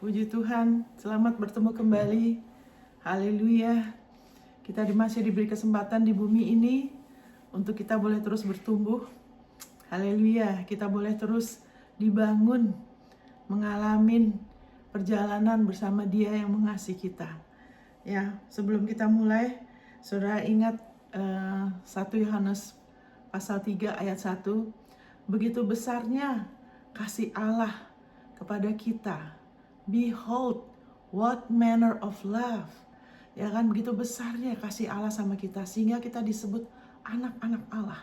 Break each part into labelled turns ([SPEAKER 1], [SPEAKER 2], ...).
[SPEAKER 1] Puji Tuhan, selamat bertemu kembali. Haleluya. Kita masih diberi kesempatan di bumi ini untuk kita boleh terus bertumbuh. Haleluya, kita boleh terus dibangun, mengalami perjalanan bersama Dia yang mengasihi kita. Ya, sebelum kita mulai, Saudara ingat 1 Yohanes pasal 3 ayat 1, begitu besarnya kasih Allah kepada kita. Behold, what manner of love. Ya kan, begitu besarnya kasih Allah sama kita, sehingga kita disebut anak-anak Allah.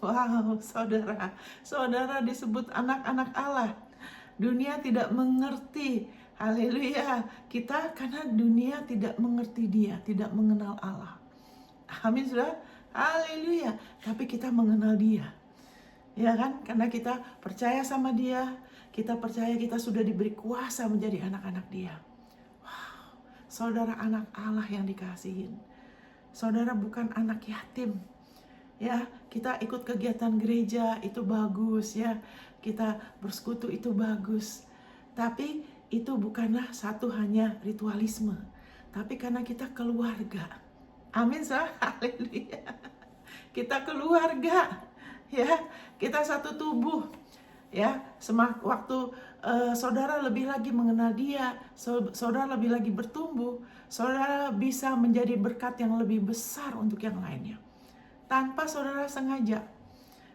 [SPEAKER 1] Wow, saudara disebut anak-anak Allah. Dunia tidak mengerti, haleluya, kita karena dunia tidak mengerti Dia, tidak mengenal Allah. Amin, saudara, haleluya. Tapi kita mengenal Dia, ya kan, karena kita percaya sama Dia. Kita percaya kita sudah diberi kuasa menjadi anak-anak Dia. Wow, saudara anak Allah yang dikasihin. Saudara bukan anak yatim. Ya, kita ikut kegiatan gereja itu bagus ya. Kita bersekutu itu bagus. Tapi itu bukanlah satu hanya ritualisme. Tapi karena kita keluarga. Amin, saudara. Haleluya. Kita keluarga. Ya, kita satu tubuh. Ya, waktu saudara lebih lagi mengenal Dia, saudara lebih lagi bertumbuh, saudara bisa menjadi berkat yang lebih besar untuk yang lainnya. Tanpa saudara sengaja,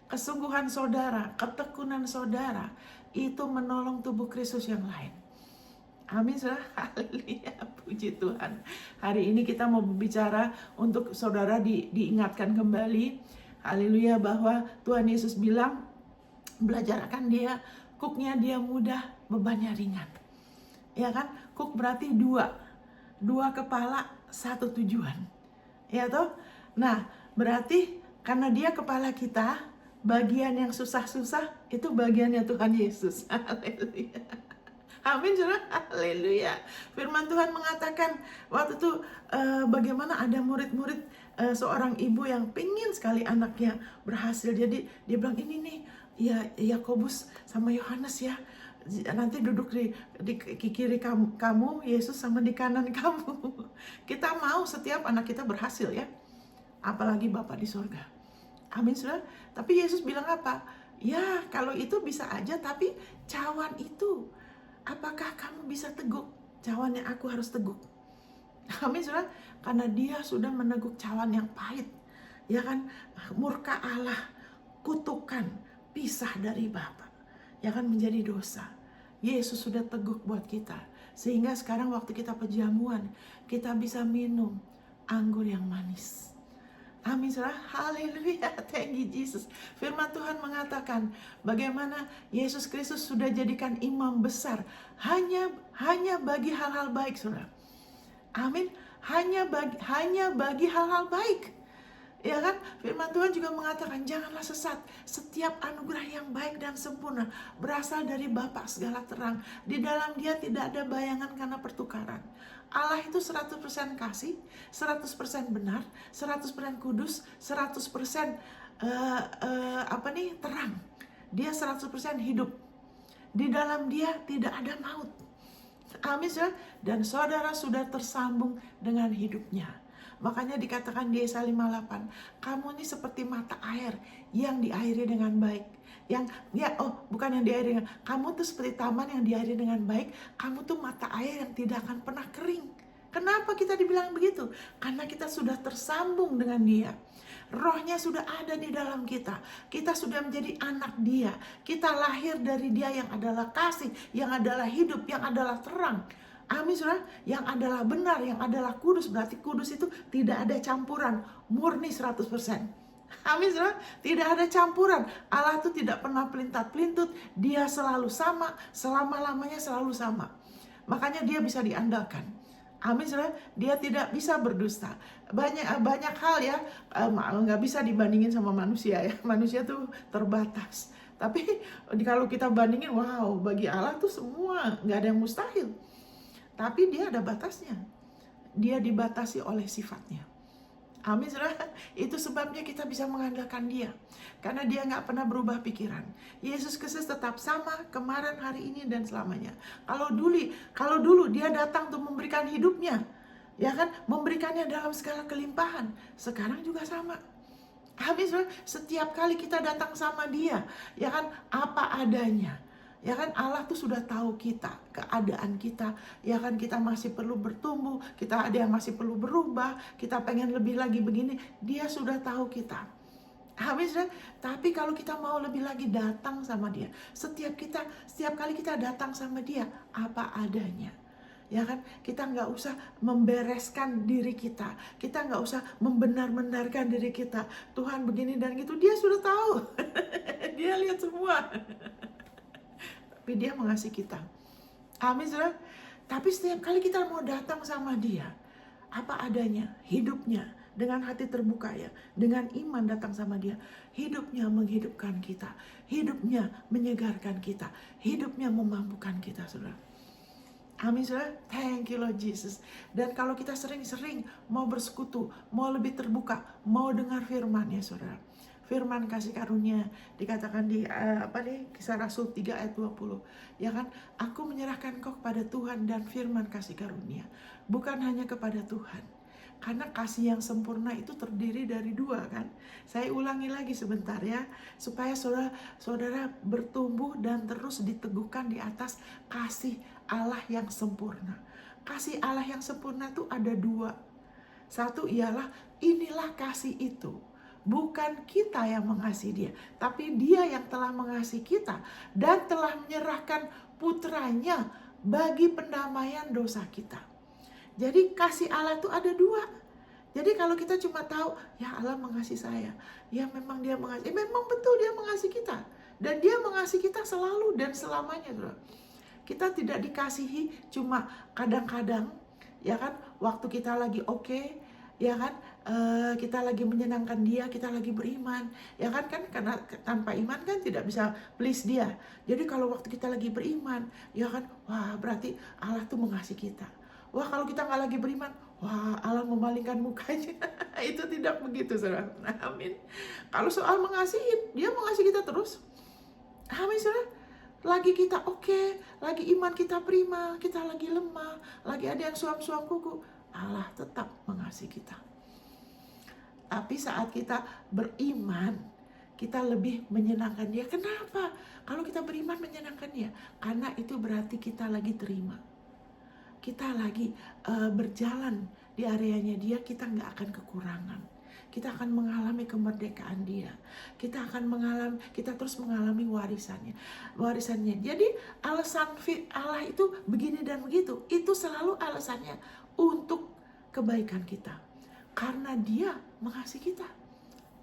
[SPEAKER 1] kesungguhan saudara, ketekunan saudara, itu menolong tubuh Kristus yang lain. Amin, saudara. Haleluya, puji Tuhan. Hari ini kita mau berbicara untuk saudara diingatkan kembali, haleluya, bahwa Tuhan Yesus bilang, belajar akan Dia, kuknya Dia mudah, bebannya ringan. Ya kan? Kuk berarti dua kepala, satu tujuan. Ya toh? Nah, berarti karena Dia kepala kita, bagian yang susah-susah itu bagiannya Tuhan Yesus. Haleluya. Amin, saudara. Haleluya. Firman Tuhan mengatakan waktu itu bagaimana ada murid-murid seorang ibu yang pingin sekali anaknya berhasil. Jadi dia bilang, ini nih ya Yakobus sama Yohanes ya, nanti duduk di kiri kamu Yesus, sama di kanan kamu. Kita mau setiap anak kita berhasil ya, apalagi Bapa di surga. Amin, saudara. Tapi Yesus bilang apa? Ya kalau itu bisa aja, tapi cawan itu, apakah kamu bisa teguk? Cawannya aku harus teguk. Amin, saudara. Karena Dia sudah meneguk cawan yang pahit, ya kan, murka Allah, kutukan, pisah dari Bapa, ya kan, menjadi dosa. Yesus sudah teguk buat kita, sehingga sekarang waktu kita perjamuan, kita bisa minum anggur yang manis. Amin, saudara. Haleluya. Thank you Jesus. Firman Tuhan mengatakan bagaimana Yesus Kristus sudah jadikan imam besar hanya bagi hal-hal baik, saudara. Amin. Hanya bagi hal-hal baik. Ya kan? Firman Tuhan juga mengatakan janganlah sesat. Setiap anugerah yang baik dan sempurna berasal dari Bapa segala terang. Di dalam Dia tidak ada bayangan karena pertukaran. Allah itu 100% kasih, 100% benar, 100% kudus, 100% terang. Dia 100% hidup. Di dalam Dia tidak ada maut. Amin, saudara. Dan saudara sudah tersambung dengan hidupnya. Makanya dikatakan di Yesaya 58, kamu ini seperti mata air yang diairi dengan baik. Bukan yang diairi dengan, kamu tuh seperti taman yang diairi dengan baik. Kamu tuh mata air yang tidak akan pernah kering. Kenapa kita dibilang begitu? Karena kita sudah tersambung dengan Dia. Rohnya sudah ada di dalam kita. Kita sudah menjadi anak Dia. Kita lahir dari Dia yang adalah kasih, yang adalah hidup, yang adalah terang. Amin, saudara. Yang adalah benar, yang adalah kudus. Berarti kudus itu tidak ada campuran, murni 100%. Amin, saudara. Tidak ada campuran. Allah itu tidak pernah pelintat-pelintut. Dia selalu sama, selama-lamanya selalu sama. Makanya Dia bisa diandalkan. Amin, saudara. Dia tidak bisa berdusta. Banyak hal ya, nggak bisa dibandingin sama manusia ya. Manusia tuh terbatas. Tapi kalau kita bandingin, wow, bagi Allah tuh semua, nggak ada yang mustahil. Tapi Dia ada batasnya. Dia dibatasi oleh sifatnya. Amin, saudara. Itu sebabnya kita bisa mengandalkan Dia, karena Dia nggak pernah berubah pikiran. Yesus Kristus tetap sama kemarin, hari ini, dan selamanya. Kalau dulu Dia datang untuk memberikan hidupnya, ya kan, memberikannya dalam segala kelimpahan. Sekarang juga sama. Habis, setiap kali kita datang sama Dia, ya kan, apa adanya. Ya kan, Allah tuh sudah tahu kita, keadaan kita. Ya kan, kita masih perlu bertumbuh, kita ada yang masih perlu berubah, kita pengen lebih lagi begini. Dia sudah tahu kita. Habis, tapi kalau kita mau lebih lagi datang sama Dia, setiap kali kita datang sama Dia, apa adanya. Ya kan, kita nggak usah membereskan diri kita nggak usah membenar-benarkan diri kita. Tuhan begini dan gitu, Dia sudah tahu. Dia lihat semua. Tapi Dia mengasihi kita. Amin, saudara. Tapi setiap kali kita mau datang sama Dia, apa adanya, hidupnya dengan hati terbuka, ya, dengan iman datang sama Dia, hidupnya menghidupkan kita, hidupnya menyegarkan kita, hidupnya memampukan kita, saudara. Amin, saudara. Thank you Lord Jesus. Dan kalau kita sering-sering mau bersekutu, mau lebih terbuka, mau dengar firman, ya saudara, firman kasih karunia dikatakan di Kisah Rasul 3 ayat 20. Ya kan, aku menyerahkan kau kepada Tuhan dan firman kasih karunia, bukan hanya kepada Tuhan. Karena kasih yang sempurna itu terdiri dari dua, kan. Saya ulangi lagi sebentar, ya, supaya saudara bertumbuh dan terus diteguhkan di atas kasih Allah yang sempurna. Kasih Allah yang sempurna itu ada dua. Satu ialah, inilah kasih itu. Bukan kita yang mengasihi Dia, tapi Dia yang telah mengasihi kita dan telah menyerahkan putranya bagi pendamaian dosa kita. Jadi kasih Allah itu ada dua. Jadi kalau kita cuma tahu, ya Allah mengasihi saya, ya memang Dia mengasihi, memang betul Dia mengasihi kita. Dan Dia mengasihi kita selalu dan selamanya, saudara. Kita tidak dikasihi cuma kadang-kadang, ya kan, waktu kita lagi oke, ya kan, kita lagi menyenangkan Dia, kita lagi beriman, ya kan, karena tanpa iman kan tidak bisa please Dia. Jadi kalau waktu kita lagi beriman, ya kan, wah berarti Allah tuh mengasihi kita. Wah kalau kita nggak lagi beriman, wah Allah memalingkan mukanya. Itu tidak begitu, saudara. Amin. Kalau soal mengasihi, Dia mengasihi kita terus. Amin, saudara. Lagi kita oke, lagi iman kita prima, kita lagi lemah, lagi ada yang suam-suam kuku, Allah tetap mengasihi kita. Tapi saat kita beriman, kita lebih menyenangkan Dia. Kenapa? Kalau kita beriman menyenangkan Dia, karena itu berarti kita lagi terima. Kita lagi berjalan di areanya Dia, kita nggak akan kekurangan. Kita akan mengalami kemerdekaan Dia. Kita terus mengalami warisannya. Jadi alasan Allah itu begini dan begitu, itu selalu alasannya untuk kebaikan kita. Karena Dia mengasihi kita.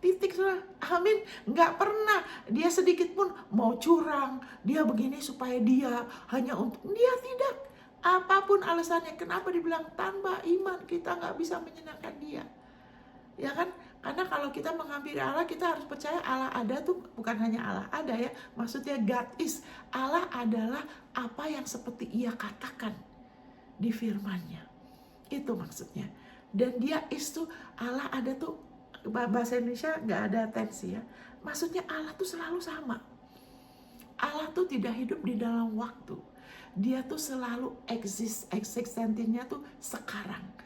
[SPEAKER 1] Titik, saudara. Amin. Nggak pernah Dia sedikit pun mau curang, Dia begini supaya Dia hanya untuk Dia, tidak. Apapun alasannya, kenapa dibilang tanpa iman kita nggak bisa menyenangkan Dia. Ya kan, karena kalau kita menghampiri Allah, kita harus percaya Allah ada tuh bukan hanya Allah ada, ya. Maksudnya God is, Allah adalah apa yang seperti Ia katakan di firman-Nya. Itu maksudnya. Dan Dia is tuh, Allah ada tuh, bahasa Indonesia nggak ada tensi, ya. Maksudnya Allah tuh selalu sama. Allah tuh tidak hidup di dalam waktu. Dia tuh selalu eksistensinya tuh sekarang.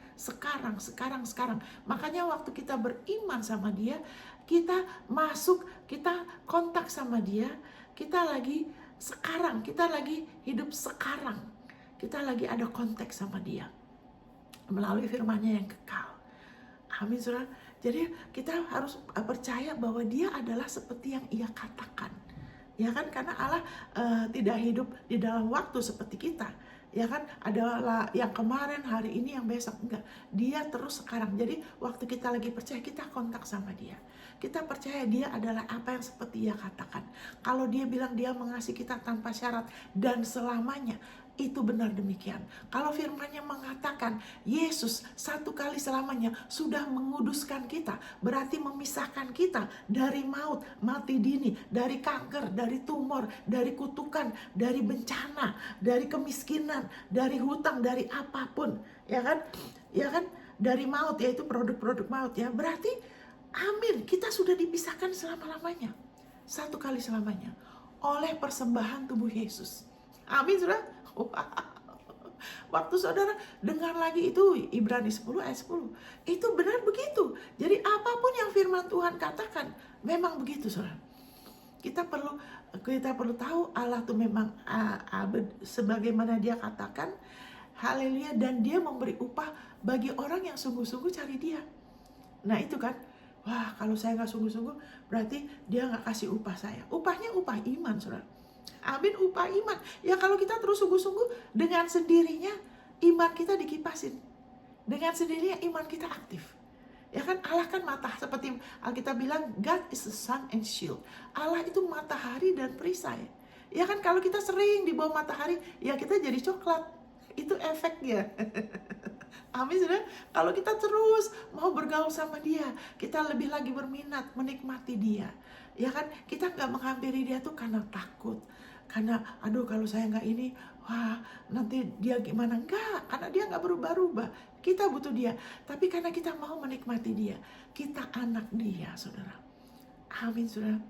[SPEAKER 1] Makanya waktu kita beriman sama Dia, kita kontak sama Dia, kita lagi sekarang, kita lagi hidup sekarang, kita lagi ada kontak sama Dia melalui firman-Nya yang kekal. Amin, saudara. Jadi kita harus percaya bahwa Dia adalah seperti yang Ia katakan, ya kan, karena Allah tidak hidup di dalam waktu seperti kita. Ya kan, adalah yang kemarin, hari ini, yang besok. Enggak, Dia terus sekarang. Jadi waktu kita lagi percaya, kita kontak sama Dia. Kita percaya Dia adalah apa yang seperti Ia katakan. Kalau Dia bilang Dia mengasihi kita tanpa syarat dan selamanya, itu benar demikian. Kalau firman-Nya mengatakan Yesus satu kali selamanya sudah menguduskan kita, berarti memisahkan kita dari maut, mati dini, dari kanker, dari tumor, dari kutukan, dari bencana, dari kemiskinan, dari hutang, dari apapun, ya kan? Ya kan? dari maut, yaitu produk-produk maut ya. Berarti amin, kita sudah dipisahkan selama-lamanya, satu kali selamanya, oleh persembahan tubuh Yesus. Amin saudara. Waktu saudara dengar lagi itu Ibrani 10 ayat 10, itu benar begitu. Jadi apapun yang firman Tuhan katakan memang begitu saudara. Kita perlu tahu Allah tuh memang sebagaimana dia katakan. Haleluya. Dan dia memberi upah bagi orang yang sungguh-sungguh cari dia. Nah itu kan, wah kalau saya gak sungguh-sungguh berarti dia gak kasih upah saya. Upahnya upah iman saudara. Amin, upah iman. Ya kalau kita terus sungguh-sungguh, dengan sendirinya iman kita dikipasin. Dengan sendirinya iman kita aktif. Ya kan, Allah kan mata, seperti Alkitab bilang, God is the sun and shield. Allah itu matahari dan perisai. Ya kan, kalau kita sering di bawah matahari, ya kita jadi coklat. Itu efeknya. Amin, saudara. Kalau kita terus mau bergaul sama dia, kita lebih lagi berminat menikmati dia. Ya kan, kita nggak menghampiri dia tuh karena takut. Karena, aduh kalau saya nggak ini, wah nanti dia gimana. Enggak, karena dia nggak berubah-ubah. Kita butuh dia. Tapi karena kita mau menikmati dia, kita anak dia, saudara. Amin, saudara.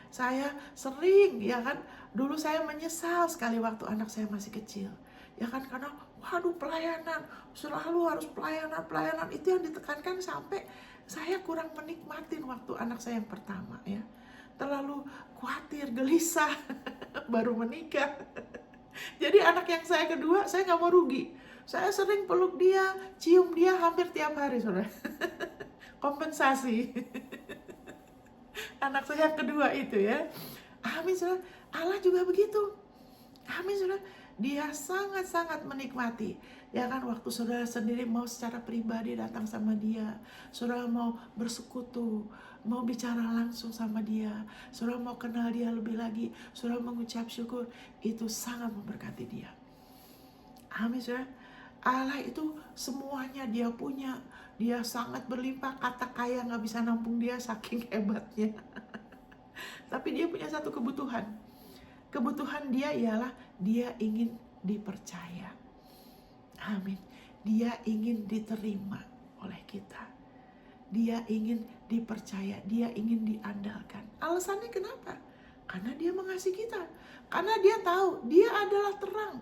[SPEAKER 1] Saya sering, ya kan, dulu saya menyesal sekali waktu anak saya masih kecil. Ya kan, karena waduh pelayanan, selalu harus pelayanan itu yang ditekankan sampai saya kurang menikmatin waktu anak saya yang pertama ya. Terlalu khawatir, gelisah, baru menikah. Jadi anak yang saya kedua, saya nggak mau rugi. Saya sering peluk dia, cium dia hampir tiap hari, saudara. Kompensasi. Anak saya yang kedua itu ya. Amin, saudara. Allah juga begitu. Amin, saudara. Dia sangat-sangat menikmati. Ya kan, waktu saudara sendiri mau secara pribadi datang sama dia. Saudara mau bersekutu, mau bicara langsung sama dia. Saudara mau kenal dia lebih lagi. Saudara mengucap syukur. Itu sangat memberkati dia. Amin, saudara. Allah itu semuanya dia punya. Dia sangat berlimpah. Kata kaya gak bisa nampung dia saking hebatnya. Tapi dia punya satu kebutuhan. Kebutuhan dia ialah dia ingin dipercaya. Amin. Dia ingin diterima oleh kita. Dia ingin dipercaya. Dia ingin diandalkan. Alasannya kenapa? Karena dia mengasihi kita. Karena dia tahu dia adalah terang.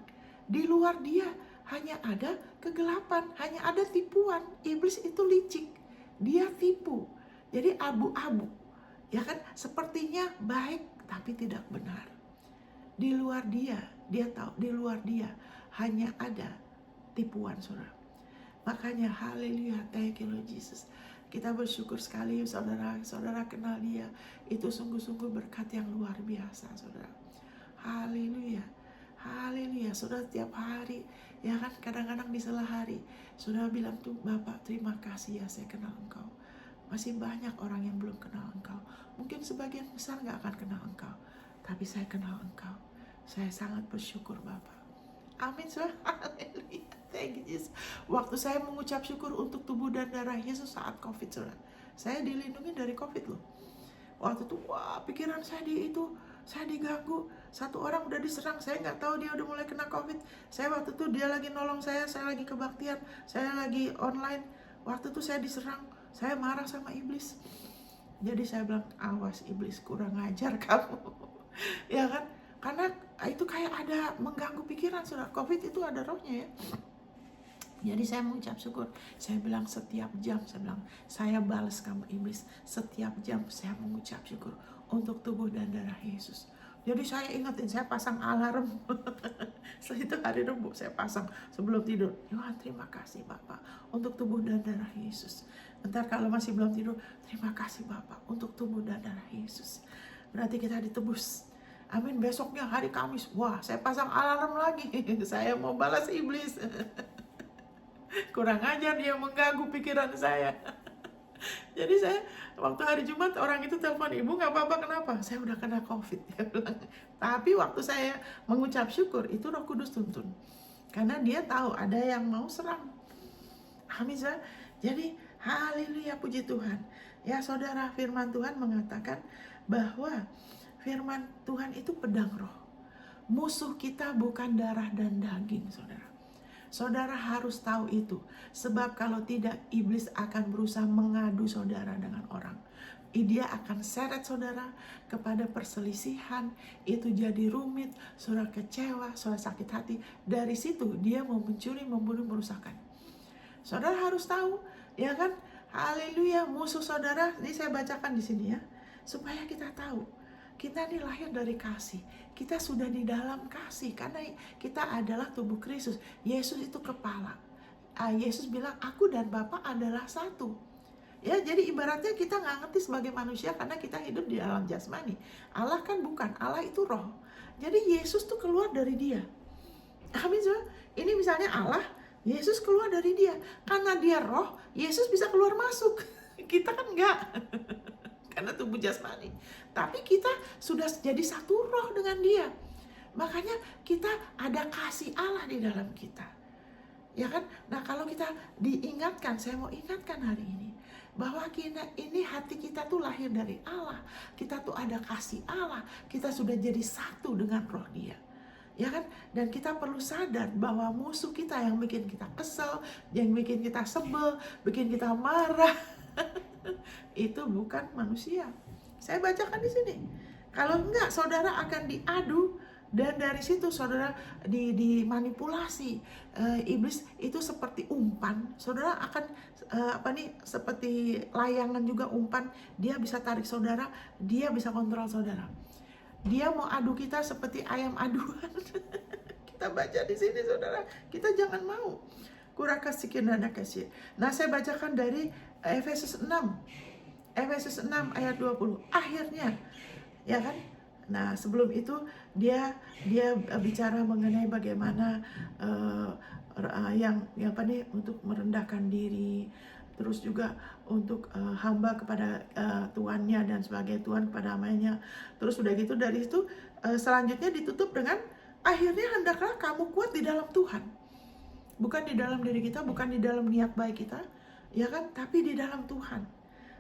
[SPEAKER 1] Di luar dia hanya ada kegelapan. Hanya ada tipuan. Iblis itu licik. Dia tipu. Jadi abu-abu. Ya kan? Sepertinya baik tapi tidak benar. Di luar dia tahu, di luar dia hanya ada tipuan, saudara. Makanya haleluya, thank you Lord Jesus. Kita bersyukur sekali saudara kenal dia. Itu sungguh-sungguh berkat yang luar biasa, saudara. Haleluya, haleluya. Saudara tiap hari, ya kan, kadang-kadang di sela hari, saudara bilang tuh, Bapak terima kasih ya saya kenal engkau. Masih banyak orang yang belum kenal engkau. Mungkin sebagian besar gak akan kenal engkau. Tapi saya kenal engkau. Saya sangat bersyukur Bapak. Amin, saudara. Haleluya. Thank you, Jesus. Waktu saya mengucap syukur untuk tubuh dan darah Yesus saat COVID, saudara. Saya dilindungi dari COVID loh. Waktu itu, wah pikiran saya saya diganggu. Satu orang udah diserang, saya nggak tahu dia udah mulai kena COVID. Saya waktu itu dia lagi nolong saya lagi kebaktian, saya lagi online. Waktu itu saya diserang, saya marah sama iblis. Jadi saya bilang, awas iblis, kurang ajar kamu. Ya kan, karena itu kayak ada mengganggu pikiran, saudara. COVID itu ada rohnya ya. Jadi saya mengucap syukur. Saya bilang setiap jam, saya balas kamu iblis. Setiap jam saya mengucap syukur untuk tubuh dan darah Yesus. Jadi saya ingetin, saya pasang alarm. Setelah itu hari Rabu saya pasang sebelum tidur. Tuhan terima kasih Bapak untuk tubuh dan darah Yesus. Ntar kalau masih belum tidur, terima kasih Bapak untuk tubuh dan darah Yesus. Berarti kita ditebus. Amin. Besoknya hari Kamis, wah saya pasang alarm lagi. Saya mau balas iblis. Kurang ajar dia mengganggu pikiran saya. Jadi saya waktu hari Jumat orang itu telepon, ibu gak apa-apa kenapa? Saya udah kena COVID. Dia bilang. Tapi waktu saya mengucap syukur itu Roh Kudus tuntun. Karena dia tahu ada yang mau serang. Amin. Jadi haleluya, puji Tuhan. Ya saudara, firman Tuhan mengatakan bahwa firman Tuhan itu pedang roh. Musuh kita bukan darah dan daging, saudara. Saudara harus tahu itu. Sebab kalau tidak, iblis akan berusaha mengadu saudara dengan orang. Dia akan seret saudara kepada perselisihan. Itu jadi rumit, saudara kecewa, saudara sakit hati. Dari situ dia mau mencuri, membunuh, merusakkan. Saudara harus tahu, ya kan? Haleluya, musuh saudara. Ini saya bacakan di sini ya, supaya kita tahu. Kita ini lahir dari kasih. Kita sudah di dalam kasih karena kita adalah tubuh Kristus. Yesus itu kepala. Yesus bilang, aku dan Bapa adalah satu. Ya, jadi ibaratnya kita nggak ngerti sebagai manusia karena kita hidup di alam jasmani. Allah kan bukan, Allah itu roh. Jadi Yesus tuh keluar dari dia. Amin. Ini misalnya Allah, Yesus keluar dari dia. Karena dia roh, Yesus bisa keluar masuk. Kita kan enggak. Karena tubuh jasmani. Tapi kita sudah jadi satu roh dengan dia. Makanya kita ada kasih Allah di dalam kita. Ya kan? Nah, kalau kita diingatkan, saya mau ingatkan hari ini, bahwa kita ini, hati kita tuh lahir dari Allah. Kita tuh ada kasih Allah. Kita sudah jadi satu dengan roh dia. Ya kan? Dan kita perlu sadar bahwa musuh kita yang bikin kita kesel, yang bikin kita sebel, bikin kita marah, itu bukan manusia. Saya bacakan di sini. Kalau enggak, saudara akan diadu, dan dari situ saudara dimanipulasi. Iblis itu seperti umpan. Saudara akan seperti layangan juga, umpan. Dia bisa tarik saudara, dia bisa kontrol saudara. Dia mau adu kita seperti ayam aduan. Kita baca di sini saudara, kita jangan mau. Kurakasih kinana kasih. Nah, saya bacakan dari Efesus 6. Efesus 6 ayat 20. Akhirnya, ya kan? Nah, sebelum itu dia bicara mengenai bagaimana untuk merendahkan diri, terus juga untuk hamba kepada tuannya dan sebagai tuan kepada hambanya. Terus udah gitu, dari itu selanjutnya ditutup dengan akhirnya hendaklah kamu kuat di dalam Tuhan. Bukan di dalam diri kita, bukan di dalam niat baik kita, ya kan? Tapi di dalam Tuhan,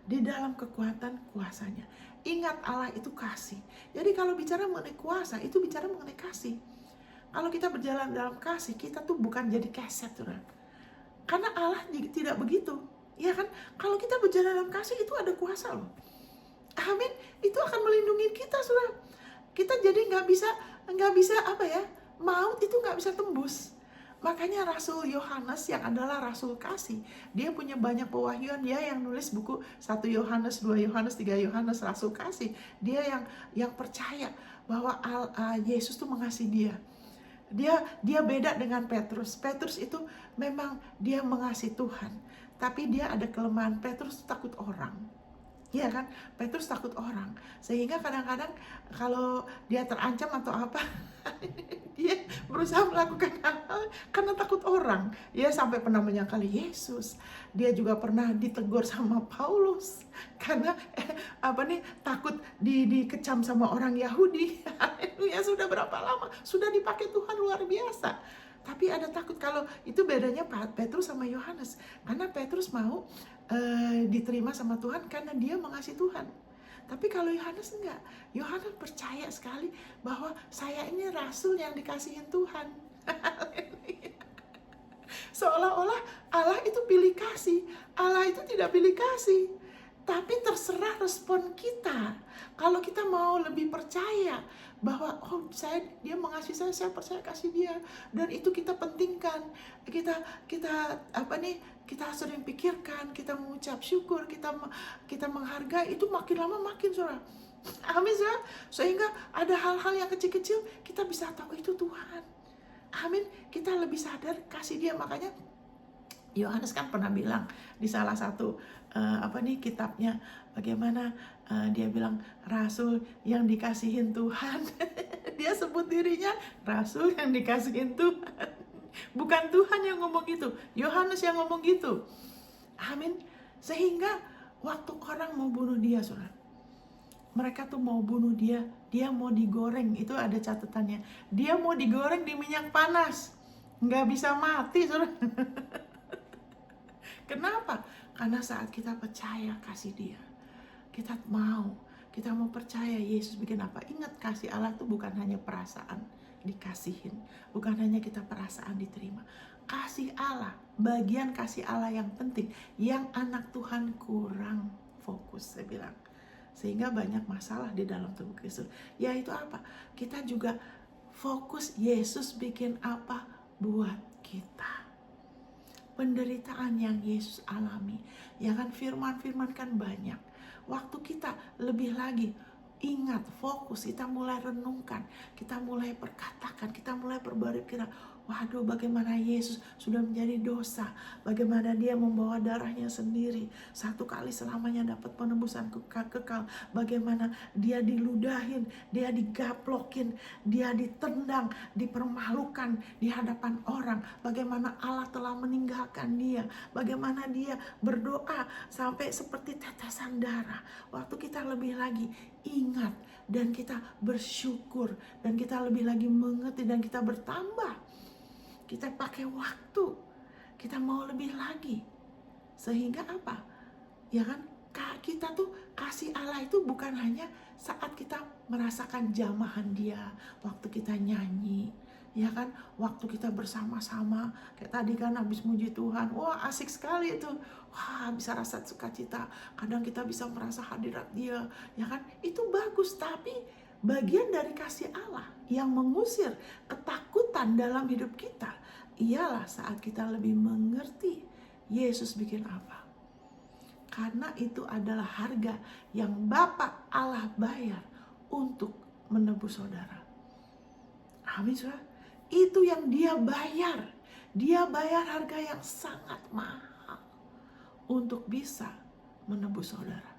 [SPEAKER 1] di dalam kekuatan kuasanya. Ingat, Allah itu kasih. Jadi kalau bicara mengenai kuasa, itu bicara mengenai kasih. Kalau kita berjalan dalam kasih, kita tuh bukan jadi keset, saudara. Karena Allah tidak begitu, ya kan? Kalau kita berjalan dalam kasih, itu ada kuasa loh. Amin. Itu akan melindungi kita, saudara. Kita jadi nggak bisa maut itu nggak bisa tembus. Makanya Rasul Yohanes yang adalah Rasul kasih, dia punya banyak pewahyuan. Dia yang nulis buku 1 Yohanes, 2 Yohanes, 3 Yohanes, Rasul kasih. Dia yang percaya bahwa Yesus tuh mengasihi dia. Dia beda dengan Petrus. Petrus itu memang dia mengasihi Tuhan, tapi dia ada kelemahan. Petrus takut orang. Iya kan? Petrus takut orang. Sehingga kadang-kadang kalau dia terancam atau apa, dia berusaha melakukan hal-hal karena takut orang. Ya, sampai pernah menyangkali Yesus. Dia juga pernah ditegur sama Paulus karena takut dikecam sama orang Yahudi. Ya, sudah berapa lama? Sudah dipakai Tuhan luar biasa. Tapi ada takut. Kalau itu bedanya Petrus sama Yohanes. Karena Petrus mau diterima sama Tuhan karena dia mengasihi Tuhan. Tapi kalau Yohanes enggak. Yohanes percaya sekali bahwa saya ini rasul yang dikasihin Tuhan. Seolah-olah Allah itu pilih kasih. Allah itu tidak pilih kasih. Tapi terserah respon kita. Kalau kita mau lebih percaya bahwa dia mengasihi saya percaya kasih dia, dan itu kita pentingkan. Kita sering pikirkan, kita mengucap syukur, kita menghargai, itu makin lama makin, saudara. Amin, saudara. Sehingga ada hal-hal yang kecil-kecil kita bisa tahu itu Tuhan. Amin. Kita lebih sadar kasih dia. Makanya Yohanes kan pernah bilang di salah satu kitabnya, bagaimana dia bilang rasul yang dikasihin Tuhan. Dia sebut dirinya rasul yang dikasihin Tuhan. Bukan Tuhan yang ngomong gitu, Yohanes yang ngomong gitu. Amin. Sehingga waktu orang mau bunuh dia, saudara, mereka tuh mau bunuh dia, dia mau digoreng. Itu ada catatannya, dia mau digoreng di minyak panas, nggak bisa mati, saudara. Kenapa? Karena saat kita percaya kasih dia, kita mau percaya Yesus bikin apa. Ingat, kasih Allah itu bukan hanya perasaan, dikasihin, bukan hanya kita perasaan diterima. Kasih Allah, bagian kasih Allah yang penting, yang anak Tuhan kurang fokus, saya bilang. Sehingga banyak masalah di dalam tubuh Kristus. Yaitu apa? Kita juga fokus Yesus bikin apa buat kita. Penderitaan yang Yesus alami, ya kan, firman-firman kan banyak. Waktu kita lebih lagi ingat, fokus, kita mulai renungkan, kita mulai perkatakan, kita mulai perbarui kita. Waduh, bagaimana Yesus sudah menjadi dosa, bagaimana dia membawa darahnya sendiri, satu kali selamanya dapat penebusan kekal, bagaimana dia diludahin, dia digaplokin, dia ditendang, dipermalukan di hadapan orang, bagaimana Allah telah meninggalkan dia, bagaimana dia berdoa sampai seperti tetesan darah. Waktu kita lebih lagi ingat dan kita bersyukur dan kita lebih lagi mengerti dan kita bertambah, kita pakai waktu, kita mau lebih lagi, sehingga apa? Ya kan, kita tuh kasih Allah itu bukan hanya saat kita merasakan jamahan dia, waktu kita nyanyi, ya kan, waktu kita bersama-sama, kayak tadi kan habis muji Tuhan, wah asik sekali itu, wah bisa rasa sukacita, kadang kita bisa merasa hadirat dia, ya kan, itu bagus. Tapi bagian dari kasih Allah yang mengusir ketakutan dalam hidup kita ialah saat kita lebih mengerti Yesus bikin apa. Karena itu adalah harga yang Bapa Allah bayar untuk menebus saudara. Amin, saudara. Itu yang dia bayar. Dia bayar harga yang sangat mahal untuk bisa menebus saudara.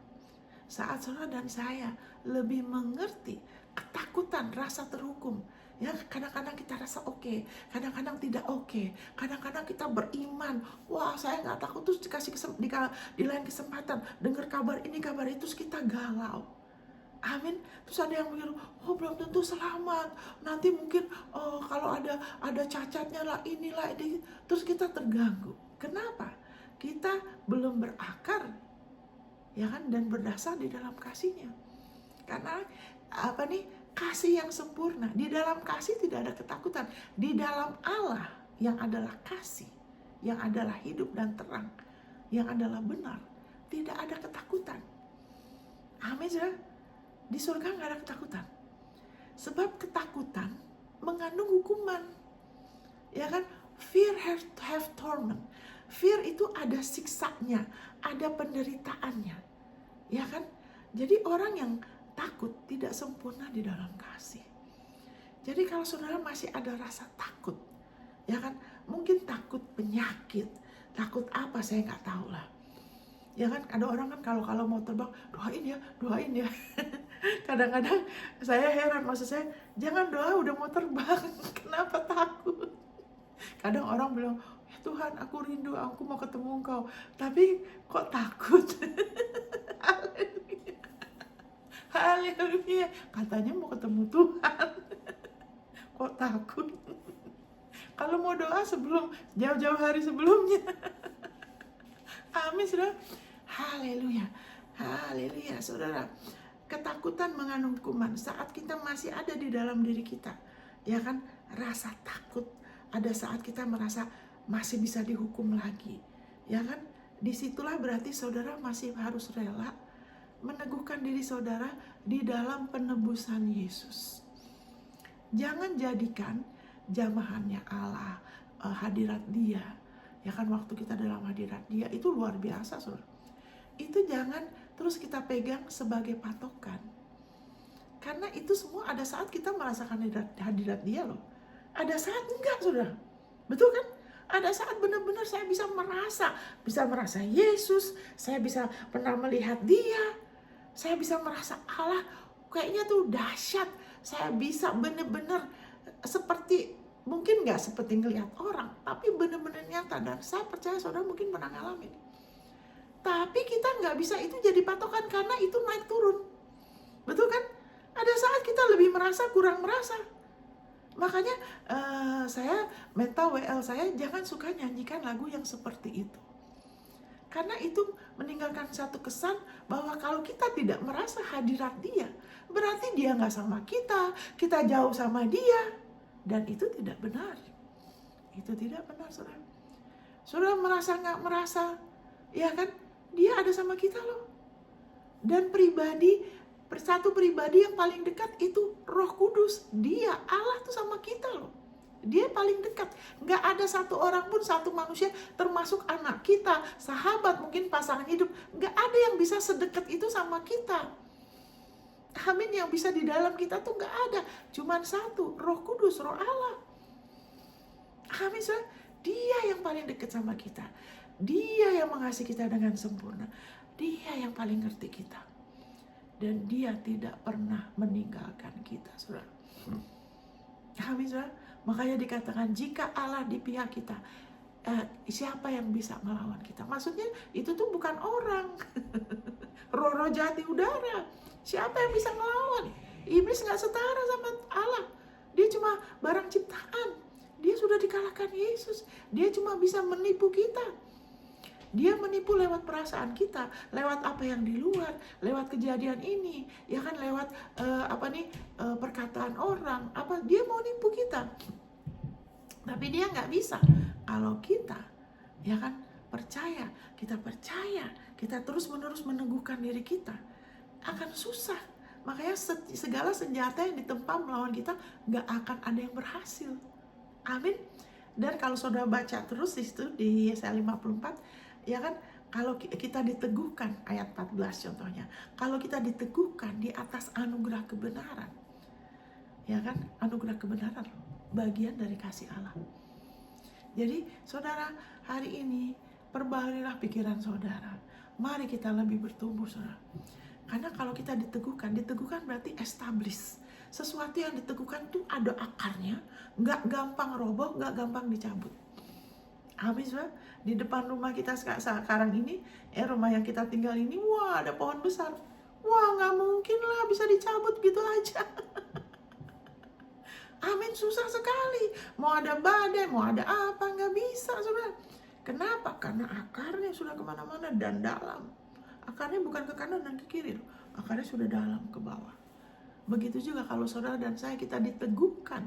[SPEAKER 1] Saat saudara dan saya lebih mengerti ketakutan, rasa terhukum, ya kadang-kadang kita rasa oke, kadang-kadang tidak oke, kadang-kadang kita beriman, wah saya nggak takut, terus dikasih di lain kesempatan dengar kabar ini kabar itu, terus kita galau. Amin. Terus ada yang bilang, oh belum tentu selamat, nanti mungkin kalau ada cacatnya lah, inilah ini, terus kita terganggu. Kenapa? Kita belum berakar, ya kan, dan berdasar di dalam kasihnya. Karena apa nih, kasih yang sempurna. Di dalam kasih tidak ada ketakutan. Di dalam Allah yang adalah kasih, yang adalah hidup dan terang, yang adalah benar, tidak ada ketakutan. Amin, saudara. Di surga nggak ada ketakutan. Sebab ketakutan mengandung hukuman, ya kan. Fear have torment. Fear itu ada siksanya, ada penderitaannya, ya kan. Jadi orang yang takut tidak sempurna di dalam kasih. Jadi kalau saudara masih ada rasa takut, ya kan, mungkin takut penyakit, takut apa saya nggak tahu lah, ya kan. Ada orang kan kalau mau terbang doain ya. Kadang-kadang saya heran, maksud saya jangan doa udah mau terbang, kenapa takut? Kadang orang bilang, ya Tuhan aku rindu, aku mau ketemu Engkau, tapi kok takut? Haleluya, katanya mau ketemu Tuhan, kok takut? Kalau mau doa sebelum jauh-jauh hari sebelumnya. Amin, saudara. Haleluya, haleluya, saudara. Ketakutan mengandung hukuman. Saat kita masih ada di dalam diri kita, ya kan, rasa takut. Ada saat kita merasa masih bisa dihukum lagi, ya kan. Disitulah berarti saudara masih harus rela meneguhkan diri saudara di dalam penebusan Yesus. Jangan jadikan jamahannya Allah, hadirat dia, ya kan, waktu kita dalam hadirat dia itu luar biasa, saudara. Itu jangan terus kita pegang sebagai patokan, karena itu semua ada saat kita merasakan hadirat dia loh, ada saat enggak, saudara. Betul kan? Ada saat benar-benar saya bisa merasa Yesus, saya bisa pernah melihat dia, saya bisa merasa Allah kayaknya tuh dahsyat. Saya bisa benar-benar seperti, mungkin gak seperti ngelihat orang, tapi benar-benar nyata. Dan saya percaya saudara mungkin pernah ngalamin. Tapi kita gak bisa itu jadi patokan, karena itu naik turun. Betul kan? Ada saat kita lebih merasa, kurang merasa. Makanya saya mental WL saya jangan suka nyanyikan lagu yang seperti itu. Karena itu meninggalkan satu kesan bahwa kalau kita tidak merasa hadirat dia, berarti dia gak sama kita jauh sama dia. Dan itu tidak benar. Itu tidak benar, saudara. Saudara merasa nggak merasa, ya kan? Dia ada sama kita loh. Dan satu pribadi yang paling dekat itu Roh Kudus. Dia, Allah tuh sama kita loh. Dia paling dekat. Nggak ada satu orang pun, satu manusia, termasuk anak kita, sahabat, mungkin pasangan hidup. Nggak ada yang bisa sedekat itu sama kita. Amin, yang bisa di dalam kita tuh nggak ada. Cuman satu, Roh Kudus, Roh Allah. Amin, saudara. Dia yang paling dekat sama kita. Dia yang mengasihi kita dengan sempurna. Dia yang paling ngerti kita. Dan dia tidak pernah meninggalkan kita, saudara. Amin, saudara. Makanya dikatakan, jika Allah di pihak kita, siapa yang bisa melawan kita? Maksudnya itu tuh bukan orang. Roh-roh jahat di udara. Siapa yang bisa melawan? Iblis gak setara sama Allah. Dia cuma barang ciptaan. Dia sudah dikalahkan Yesus. Dia cuma bisa menipu kita. Dia menipu lewat perasaan kita, lewat apa yang di luar, lewat kejadian ini, ya kan, lewat perkataan orang. Dia mau nipu kita. Tapi dia nggak bisa kalau kita, ya kan, percaya, kita terus-menerus meneguhkan diri kita, akan susah. Makanya segala senjata yang ditempah melawan kita nggak akan ada yang berhasil. Amin. Dan kalau saudara baca terus di situ di Yesaya 54, ya kan, kalau kita diteguhkan, ayat 14 contohnya, kalau kita diteguhkan di atas anugerah kebenaran, ya kan, anugerah kebenaran bagian dari kasih Allah. Jadi saudara, hari ini perbaharilah pikiran saudara. Mari kita lebih bertumbuh, saudara. Karena kalau kita diteguhkan berarti establish. Sesuatu yang diteguhkan tuh ada akarnya, nggak gampang roboh, nggak gampang dicabut. Amin, saudara. Di depan rumah kita sekarang ini, rumah yang kita tinggal ini, wah, ada pohon besar. Wah, nggak mungkin lah bisa dicabut gitu aja. Amin, susah sekali. Mau ada badai, mau ada apa, nggak bisa, saudara. Kenapa? Karena akarnya sudah kemana-mana dan dalam. Akarnya bukan ke kanan dan ke kiri, akarnya sudah dalam ke bawah. Begitu juga kalau saudara dan saya, kita diteguhkan,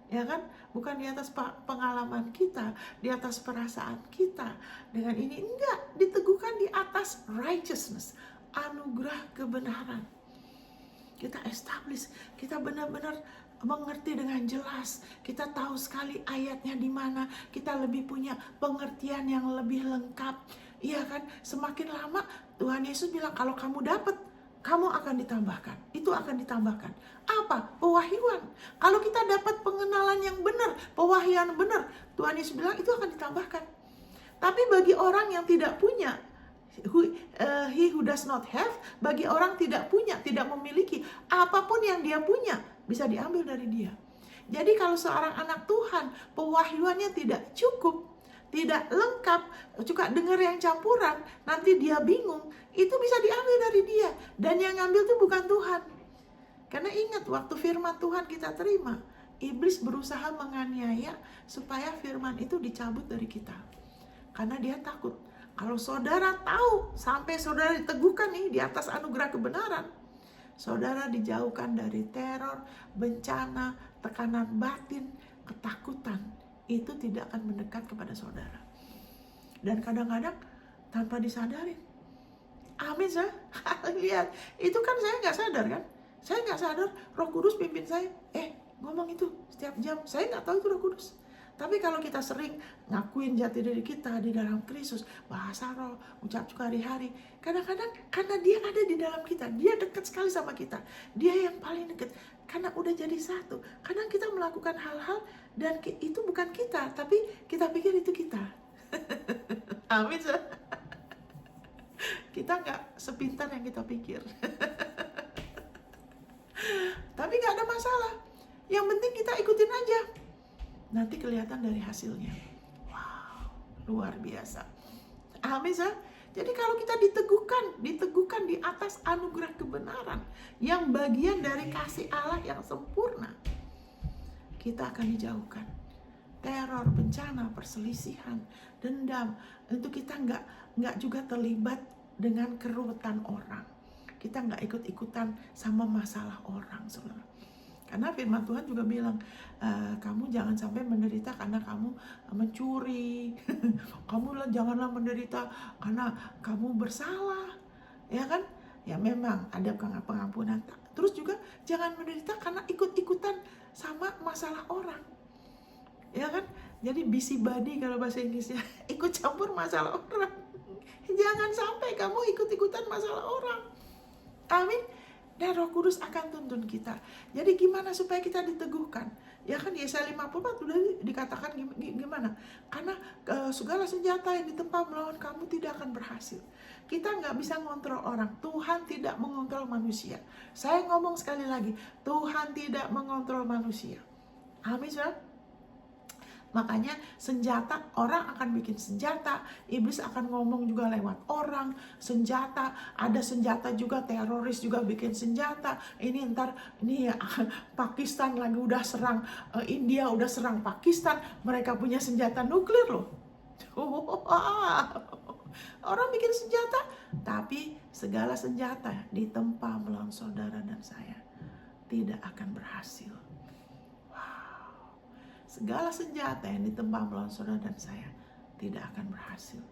[SPEAKER 1] ya kan, bukan di atas pengalaman kita, di atas perasaan kita. Dengan ini enggak, diteguhkan di atas righteousness, anugerah kebenaran. Kita establish, kita benar-benar mengerti dengan jelas. Kita tahu sekali ayatnya di mana. Kita lebih punya pengertian yang lebih lengkap. Iya kan? Semakin lama Tuhan Yesus bilang, kalau kamu dapat, kamu akan ditambahkan. Itu akan ditambahkan. Apa? Pewahyuan. Kalau kita dapat pengenalan yang benar, pewahyuan benar, Tuhan Yesus bilang itu akan ditambahkan. Tapi bagi orang yang tidak punya, he who does not have, bagi orang tidak punya, tidak memiliki, apapun yang dia punya bisa diambil dari dia. Jadi kalau seorang anak Tuhan, pewahyuannya tidak cukup, tidak lengkap, suka dengar yang campuran, nanti dia bingung, itu bisa diambil dari dia. Dan yang ngambil itu bukan Tuhan. Karena ingat, waktu firman Tuhan kita terima, iblis berusaha menganiaya supaya firman itu dicabut dari kita. Karena dia takut, kalau saudara tahu, sampai saudara diteguhkan nih di atas anugerah kebenaran, saudara dijauhkan dari teror, bencana, tekanan batin, ketakutan. Itu tidak akan mendekat kepada saudara. Dan kadang-kadang tanpa disadari. Amin, saya. Lihat, itu kan saya nggak sadar kan. Saya nggak sadar, Roh Kudus pimpin saya. Ngomong itu setiap jam. Saya nggak tahu itu Roh Kudus. Tapi kalau kita sering ngakuin jati diri kita di dalam Kristus, bahasa roh, ucap syukur hari-hari, kadang-kadang karena dia ada di dalam kita, dia dekat sekali sama kita, dia yang paling dekat, karena udah jadi satu. Kadang kita melakukan hal-hal dan itu bukan kita, tapi kita pikir itu kita. Amin. Kita nggak sepintar yang kita pikir. Tapi nggak ada masalah. Yang penting kita ikutin aja. Nanti kelihatan dari hasilnya. Wow, luar biasa. Amin, sah. Jadi kalau kita diteguhkan di atas anugerah kebenaran, yang bagian dari kasih Allah yang sempurna, kita akan dijauhkan. Teror, bencana, perselisihan, dendam, itu kita nggak juga terlibat dengan keruwetan orang. Kita nggak ikut-ikutan sama masalah orang, saudara. Karena firman Tuhan juga bilang, kamu jangan sampai menderita karena kamu mencuri. Kamu janganlah menderita karena kamu bersalah. Ya kan? Ya memang ada pengampunan. Terus juga jangan menderita karena ikut-ikutan sama masalah orang. Ya kan? Jadi busybody kalau bahasa Inggrisnya, ikut campur masalah orang. Jangan sampai kamu ikut-ikutan masalah orang. Amin. Dan Roh Kudus akan tuntun kita. Jadi gimana supaya kita diteguhkan? Ya kan Yesaya 54 sudah dikatakan gimana? Karena segala senjata yang ditempa melawan kamu tidak akan berhasil. Kita nggak bisa ngontrol orang. Tuhan tidak mengontrol manusia. Saya ngomong sekali lagi, Tuhan tidak mengontrol manusia. Amin, saudara. Makanya senjata, orang akan bikin senjata, iblis akan ngomong juga lewat orang, senjata, ada senjata juga, teroris juga bikin senjata. Ini ntar, ini ya, Pakistan lagi udah serang, India udah serang Pakistan, mereka punya senjata nuklir loh. Orang bikin senjata, tapi segala senjata ditempa melawan saudara dan saya tidak akan berhasil. Segala senjata yang ditempa melawan saudara dan saya tidak akan berhasil.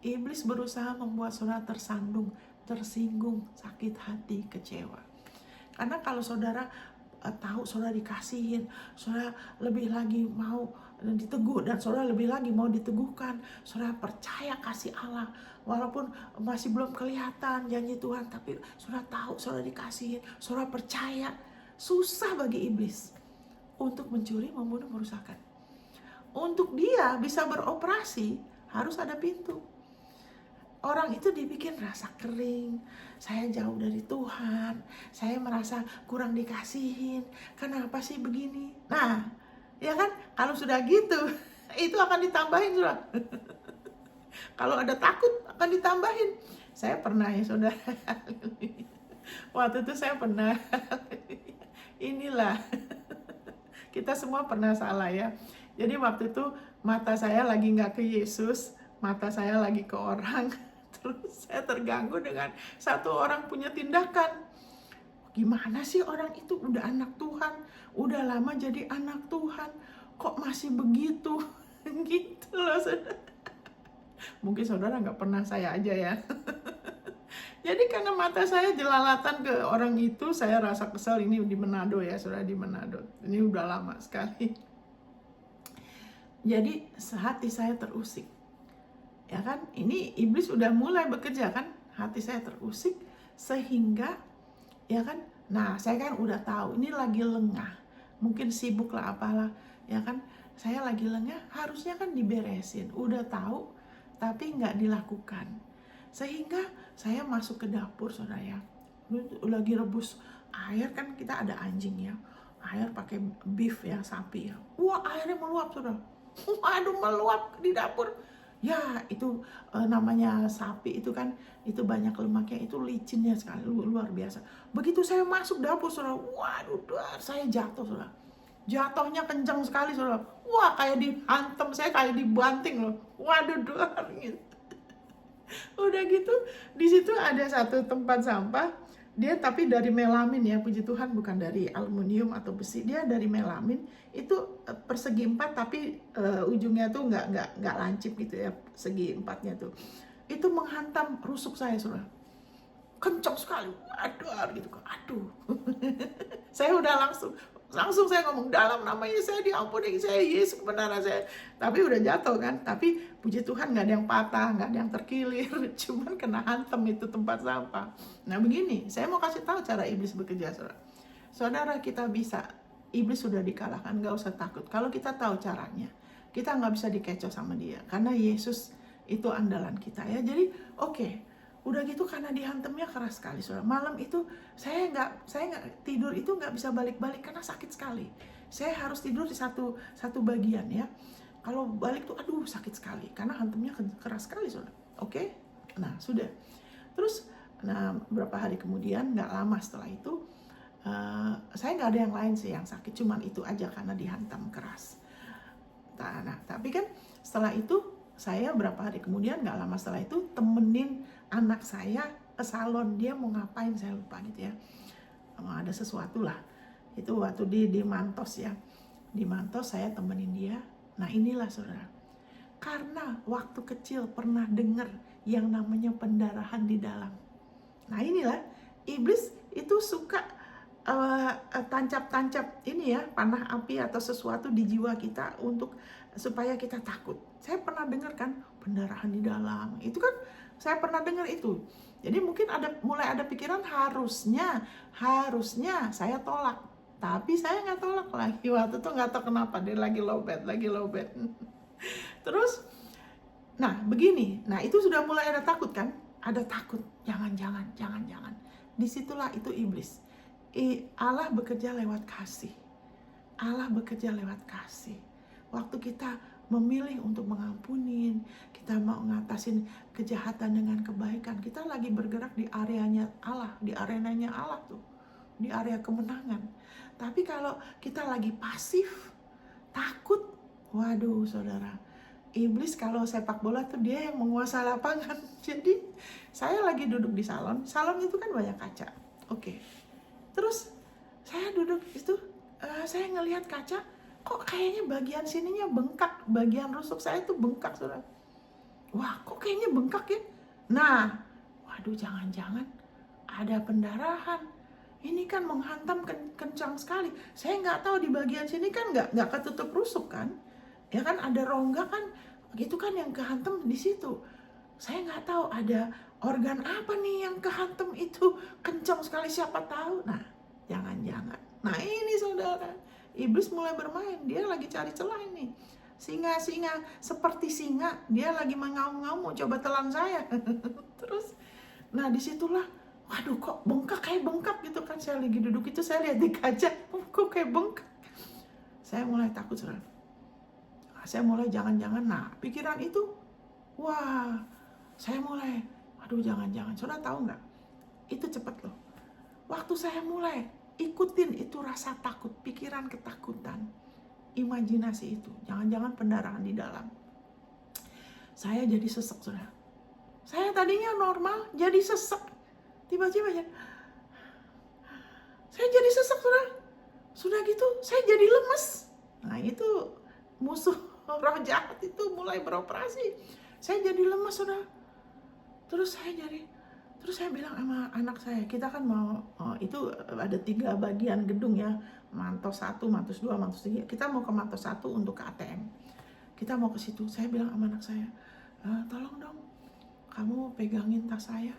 [SPEAKER 1] Iblis berusaha membuat saudara tersandung, tersinggung, sakit hati, kecewa. Karena kalau saudara tahu saudara dikasihin, saudara lebih lagi mau diteguh, dan saudara lebih lagi mau diteguhkan, saudara percaya kasih Allah, walaupun masih belum kelihatan janji Tuhan, tapi saudara tahu saudara dikasihin, saudara percaya. Susah bagi iblis untuk mencuri, membunuh, merusakkan. Untuk dia bisa beroperasi, harus ada pintu. Orang itu dibikin rasa kering, saya jauh dari Tuhan, saya merasa kurang dikasihin, kenapa sih begini? Nah, ya kan, kalau sudah gitu, itu akan ditambahin, saudara. Kalau ada takut, akan ditambahin. Saya pernah ya, saudara. Waktu itu saya pernah, inilah, kita semua pernah salah ya. Jadi waktu itu mata saya lagi nggak ke Yesus, mata saya lagi ke orang. Terus saya terganggu dengan satu orang punya tindakan. Gimana sih orang itu udah anak Tuhan, udah lama jadi anak Tuhan, kok masih begitu? Gitu loh, saudara. Mungkin saudara nggak pernah, saya aja ya. Jadi karena mata saya jelalatan ke orang itu, saya rasa kesel. Ini di Manado ya, saudara, di Manado. Ini udah lama sekali. Jadi hati saya terusik. Ya kan, ini iblis udah mulai bekerja kan, hati saya terusik sehingga, ya kan, nah saya kan udah tahu ini lagi lengah, mungkin sibuk lah apalah, ya kan, saya lagi lengah, harusnya kan diberesin, udah tahu tapi nggak dilakukan. Sehingga saya masuk ke dapur, saudara ya, lagi rebus air, kan kita ada anjing ya, air pakai beef ya, sapi ya, wah airnya meluap, saudara. Waduh, meluap di dapur. Ya itu namanya sapi itu kan, itu banyak lemaknya, itu licinnya sekali, luar biasa. Begitu saya masuk dapur, saudara, waduh, saya jatuh, saudara. Jatuhnya kencang sekali, saudara. Wah, kayak dihantam, saya kayak dibanting loh. Waduh, gitu. Udah gitu, di situ ada satu tempat sampah, dia tapi dari melamin ya, puji Tuhan, bukan dari aluminium atau besi, dia dari melamin. Itu persegi 4 tapi ujungnya tuh nggak lancip gitu ya, segi 4-nya tuh. Itu menghantam rusuk saya, saudara. Kencang sekali, aduh gitu, aduh. Saya udah langsung saya ngomong, dalam nama Yesus saya diampuni, saya Yesus kebenaran saya. Tapi udah jatuh kan, tapi puji Tuhan nggak ada yang patah, nggak ada yang terkilir, cuman kena hantam itu tempat sampah. Nah begini, saya mau kasih tahu cara iblis bekerja, saudara. Saudara, kita bisa, iblis sudah dikalahkan, nggak usah takut. Kalau kita tahu caranya, kita nggak bisa dikecoh sama dia, karena Yesus itu andalan kita ya. Jadi oke. Udah gitu karena dihantamnya keras sekali, saudara. Malam itu saya nggak tidur, itu nggak bisa balik-balik karena sakit sekali. Saya harus tidur di satu bagian ya. Kalau balik tuh aduh sakit sekali karena hantamnya keras sekali, saudara. Oke? Nah sudah. Terus beberapa hari kemudian, nggak lama setelah itu, saya nggak ada yang lain sih yang sakit, cuman itu aja karena dihantam keras. Nah tapi kan setelah itu, saya berapa hari kemudian, nggak lama setelah itu, temenin anak saya ke salon. Dia mau ngapain saya lupa gitu ya, ada sesuatu lah. Itu waktu di Mantos ya. Di Mantos saya temenin dia. Nah inilah saudara. Karena waktu kecil pernah dengar yang namanya pendarahan di dalam. Nah inilah, iblis itu suka tancap-tancap ini ya, panah api atau sesuatu di jiwa kita untuk supaya kita takut. Saya pernah dengar kan, pendarahan di dalam. Itu kan saya pernah dengar itu. Jadi mungkin mulai ada pikiran harusnya saya tolak. Tapi saya nggak tolak lagi. Waktu itu nggak tahu kenapa, dia lagi low bed. Terus, nah begini, nah itu sudah mulai ada takut kan? Ada takut, jangan. Disitulah itu iblis. Allah bekerja lewat kasih. Waktu kita memilih untuk mengampunin, kita mau ngatasin kejahatan dengan kebaikan, kita lagi bergerak di arenanya Allah tuh, di area kemenangan. Tapi kalau kita lagi pasif, takut, waduh saudara, iblis kalau sepak bola tuh dia yang menguasai lapangan. Jadi saya lagi duduk di salon itu kan banyak kaca. Oke. Terus saya duduk itu, saya ngelihat kaca, kok kayaknya bagian sininya bengkak, bagian rusuk saya itu bengkak saudara. Wah, kok kayaknya bengkak ya? Nah, waduh, jangan-jangan ada pendarahan. Ini kan menghantam kencang sekali. Saya nggak tahu di bagian sini kan nggak ketutup rusuk kan? Ya kan ada rongga kan? Gitu kan yang kehantam di situ. Saya nggak tahu ada organ apa nih yang kehantam itu kencang sekali, siapa tahu. Nah, jangan-jangan. Nah ini saudara, iblis mulai bermain. Dia lagi cari celah ini. Singa, seperti singa. Dia lagi mengaum-ngaum mau coba telan saya. Terus, nah disitulah, waduh kok kayak bengkak gitu kan. Saya lagi duduk itu, saya lihat di kaca, kok kayak bengkak. Saya mulai takut saudara. Saya mulai jangan-jangan. Nah pikiran itu, wah, saya mulai, aduh jangan-jangan. Saudara tahu nggak? Itu cepat loh. Waktu saya mulai ikutin itu rasa takut, pikiran ketakutan, imajinasi itu, jangan-jangan pendarahan di dalam. Saya jadi sesek saudara. Saya tadinya normal, jadi sesek. Tiba-tiba ya, saya jadi sesek saudara. Sudah gitu, saya jadi lemes. Nah itu musuh roh jahat itu mulai beroperasi. Saya jadi lemes saudara. Terus saya bilang sama anak saya, kita kan mau, itu ada 3 bagian gedung ya, Mantos 1, Mantos 2, Mantos 3. Kita mau ke Mantos 1 untuk ke ATM. Kita mau ke situ. Saya bilang sama anak saya, tolong dong, kamu pegangin tas saya.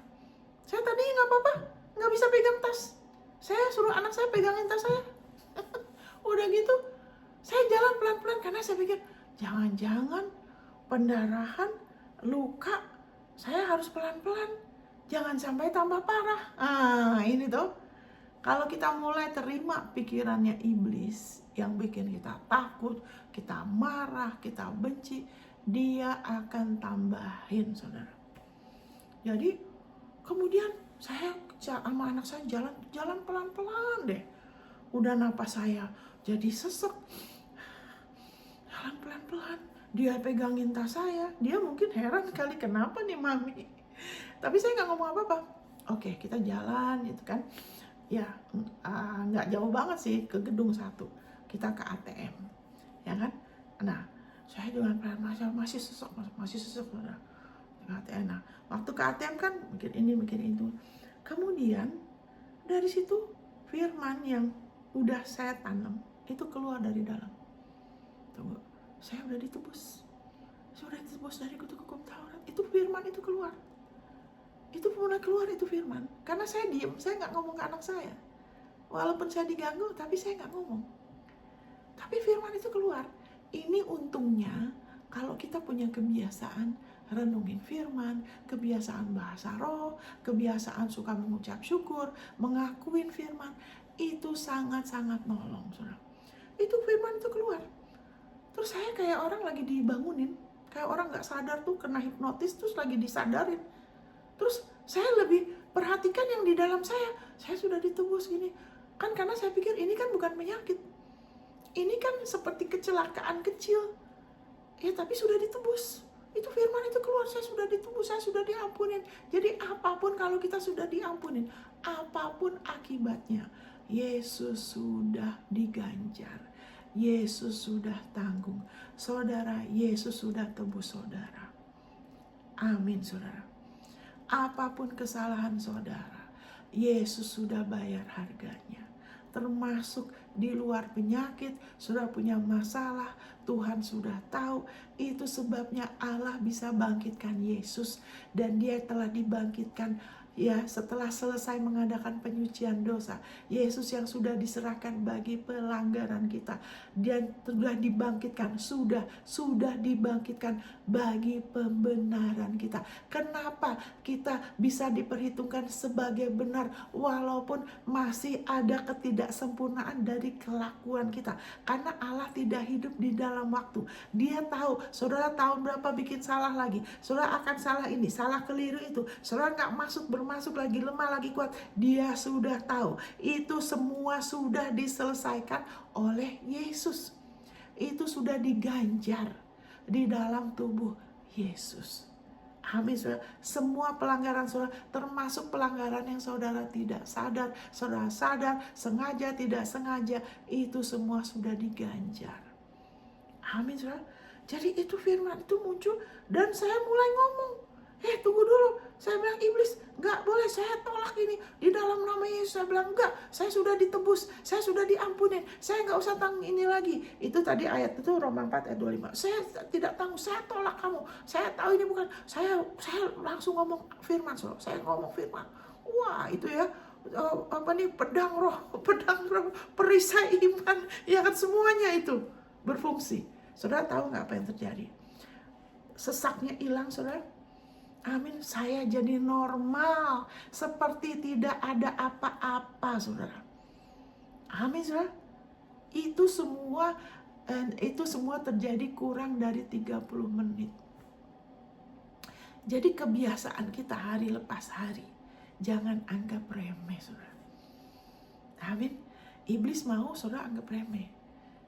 [SPEAKER 1] Saya tadi nggak apa-apa, nggak bisa pegang tas. Saya suruh anak saya pegangin tas saya. Udah gitu, saya jalan pelan-pelan karena saya pikir, jangan-jangan pendarahan, luka, saya harus pelan-pelan, jangan sampai tambah parah. Ini tuh, kalau kita mulai terima pikirannya iblis yang bikin kita takut, kita marah, kita benci, dia akan tambahin saudara. Jadi kemudian saya sama anak saya jalan pelan-pelan deh. Udah napas saya jadi sesek, jalan pelan-pelan. Dia pegangin tas saya, dia mungkin heran kali kenapa nih mami. Tapi saya nggak ngomong apa-apa. Oke, kita jalan gitu kan. Ya, nggak jauh banget sih ke gedung 1. Kita ke ATM, ya kan. Nah, saya juga masih sesek. Ke ATM. Nah, waktu ke ATM kan mikir ini, mikir itu. Kemudian dari situ firman yang udah saya tanam itu keluar dari dalam. Tunggu. Saya udah ditebus dari kutuk hukum Taurat. Itu firman itu keluar. Itu mulai keluar itu firman. Karena saya diem, saya nggak ngomong ke anak saya. Walaupun saya diganggu, tapi saya nggak ngomong. Tapi firman itu keluar. Ini untungnya kalau kita punya kebiasaan renungin firman, kebiasaan bahasa roh, kebiasaan suka mengucap syukur, mengakuin firman, itu sangat-sangat nolong, saudara. Itu firman itu keluar. Terus saya kayak orang lagi dibangunin, kayak orang nggak sadar tuh kena hipnotis terus lagi disadarin. Terus saya lebih perhatikan yang di dalam saya sudah ditebus gini. Kan karena saya pikir ini kan bukan penyakit, ini kan seperti kecelakaan kecil, ya tapi sudah ditebus. Itu firman itu keluar, saya sudah ditebus, saya sudah diampunin. Jadi apapun kalau kita sudah diampunin, apapun akibatnya, Yesus sudah diganjar. Yesus sudah tanggung. Saudara, Yesus sudah tebus saudara. Amin saudara. Apapun kesalahan saudara, Yesus sudah bayar harganya. Termasuk di luar penyakit, sudah punya masalah, Tuhan sudah tahu. Itu sebabnya Allah bisa bangkitkan Yesus. Dan dia telah dibangkitkan ya setelah selesai mengadakan penyucian dosa. Yesus yang sudah diserahkan bagi pelanggaran kita, dan sudah dibangkitkan, sudah dibangkitkan bagi pembenaran kita. Kenapa kita bisa diperhitungkan sebagai benar walaupun masih ada ketidaksempurnaan dari kelakuan kita? Karena Allah tidak hidup di dalam waktu. Dia tahu saudara tahun berapa bikin salah lagi, saudara akan salah ini, salah keliru itu, saudara nggak bermasuk lagi, lemah lagi, kuat. Dia sudah tahu. Itu semua sudah diselesaikan oleh Yesus. Itu sudah diganjar di dalam tubuh Yesus. Amin saudara. Semua pelanggaran saudara, termasuk pelanggaran yang saudara tidak sadar, saudara sadar, sengaja tidak sengaja, itu semua sudah diganjar. Amin saudara. Jadi itu firman itu muncul dan saya mulai ngomong, tunggu dulu. Saya bilang, iblis, enggak boleh, saya tolak ini. Di dalam nama Yesus, saya bilang, enggak, saya sudah ditebus, saya sudah diampunin, saya enggak usah tanggung ini lagi. Itu tadi ayat itu Roma 4 ayat 25. Saya tidak tanggung, saya tolak kamu. Saya tahu ini bukan, saya langsung ngomong firman, saya ngomong firman. Wah, itu ya, pedang roh, perisai iman, ya kan, semuanya itu berfungsi. Saudara tahu nggak apa yang terjadi? Sesaknya hilang, saudara. Amin, saya jadi normal, seperti tidak ada apa-apa, saudara. Amin, saudara. Itu semua terjadi kurang dari 30 menit. Jadi kebiasaan kita hari lepas hari, jangan anggap remeh, saudara. Amin. Iblis mau saudara anggap remeh.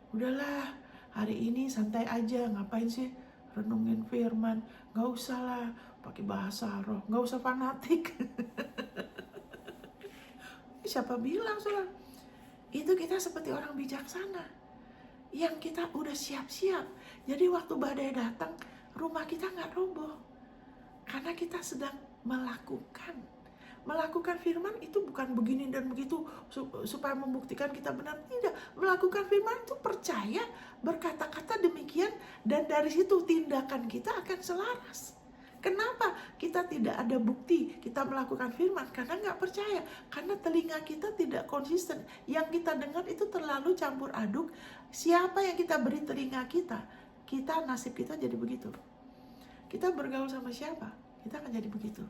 [SPEAKER 1] Udahlah, hari ini santai aja, ngapain sih renungin firman, gak usah lah pakai bahasa roh, gak usah fanatik. Siapa bilang saudara? Itu kita seperti orang bijaksana yang kita udah siap-siap. Jadi waktu badai datang, rumah kita gak roboh, karena kita sedang melakukan firman. Itu bukan begini dan begitu supaya membuktikan kita benar, tidak. Melakukan firman itu percaya, berkata-kata demikian, dan dari situ tindakan kita akan selaras. Kenapa kita tidak ada bukti kita melakukan firman? Karena nggak percaya, karena telinga kita tidak konsisten. Yang kita dengar itu terlalu campur aduk. Siapa yang kita beri telinga kita, nasib kita jadi begitu. Kita bergaul sama siapa, kita akan jadi begitu.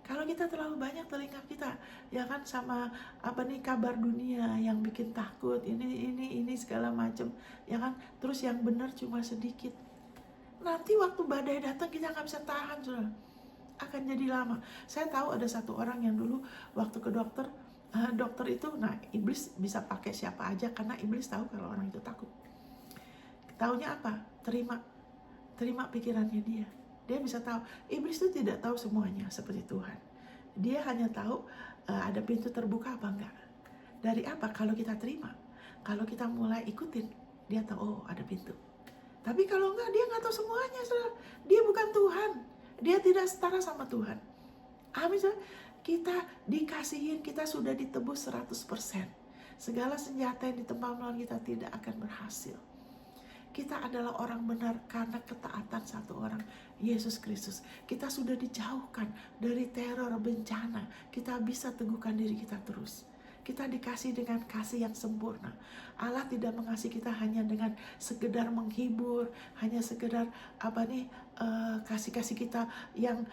[SPEAKER 1] Kalau kita terlalu banyak telinga kita, ya kan, sama kabar dunia yang bikin takut, ini segala macam, ya kan. Terus yang benar cuma sedikit. Nanti waktu badai datang kita nggak bisa tahan, saudara. Akan jadi lama. Saya tahu ada satu orang yang dulu waktu ke dokter itu, iblis bisa pakai siapa aja karena iblis tahu kalau orang itu takut. Taunya apa? Terima pikirannya dia. Dia bisa tahu. Iblis itu tidak tahu semuanya seperti Tuhan. Dia hanya tahu ada pintu terbuka apa enggak. Dari apa? Kalau kita terima. Kalau kita mulai ikutin, dia tahu, ada pintu. Tapi kalau enggak, dia nggak tahu semuanya, saudara. Dia bukan Tuhan. Dia tidak setara sama Tuhan. Amin, saudara. Kita dikasihin, kita sudah ditebus 100%. Segala senjata yang ditempel melawan kita tidak akan berhasil. Kita adalah orang benar karena ketaatan satu orang, Yesus Kristus. Kita sudah dijauhkan dari teror bencana. Kita bisa teguhkan diri kita terus. Kita dikasih dengan kasih yang sempurna. Allah tidak mengasihi kita hanya dengan sekedar menghibur, hanya sekedar kasih-kasih kita yang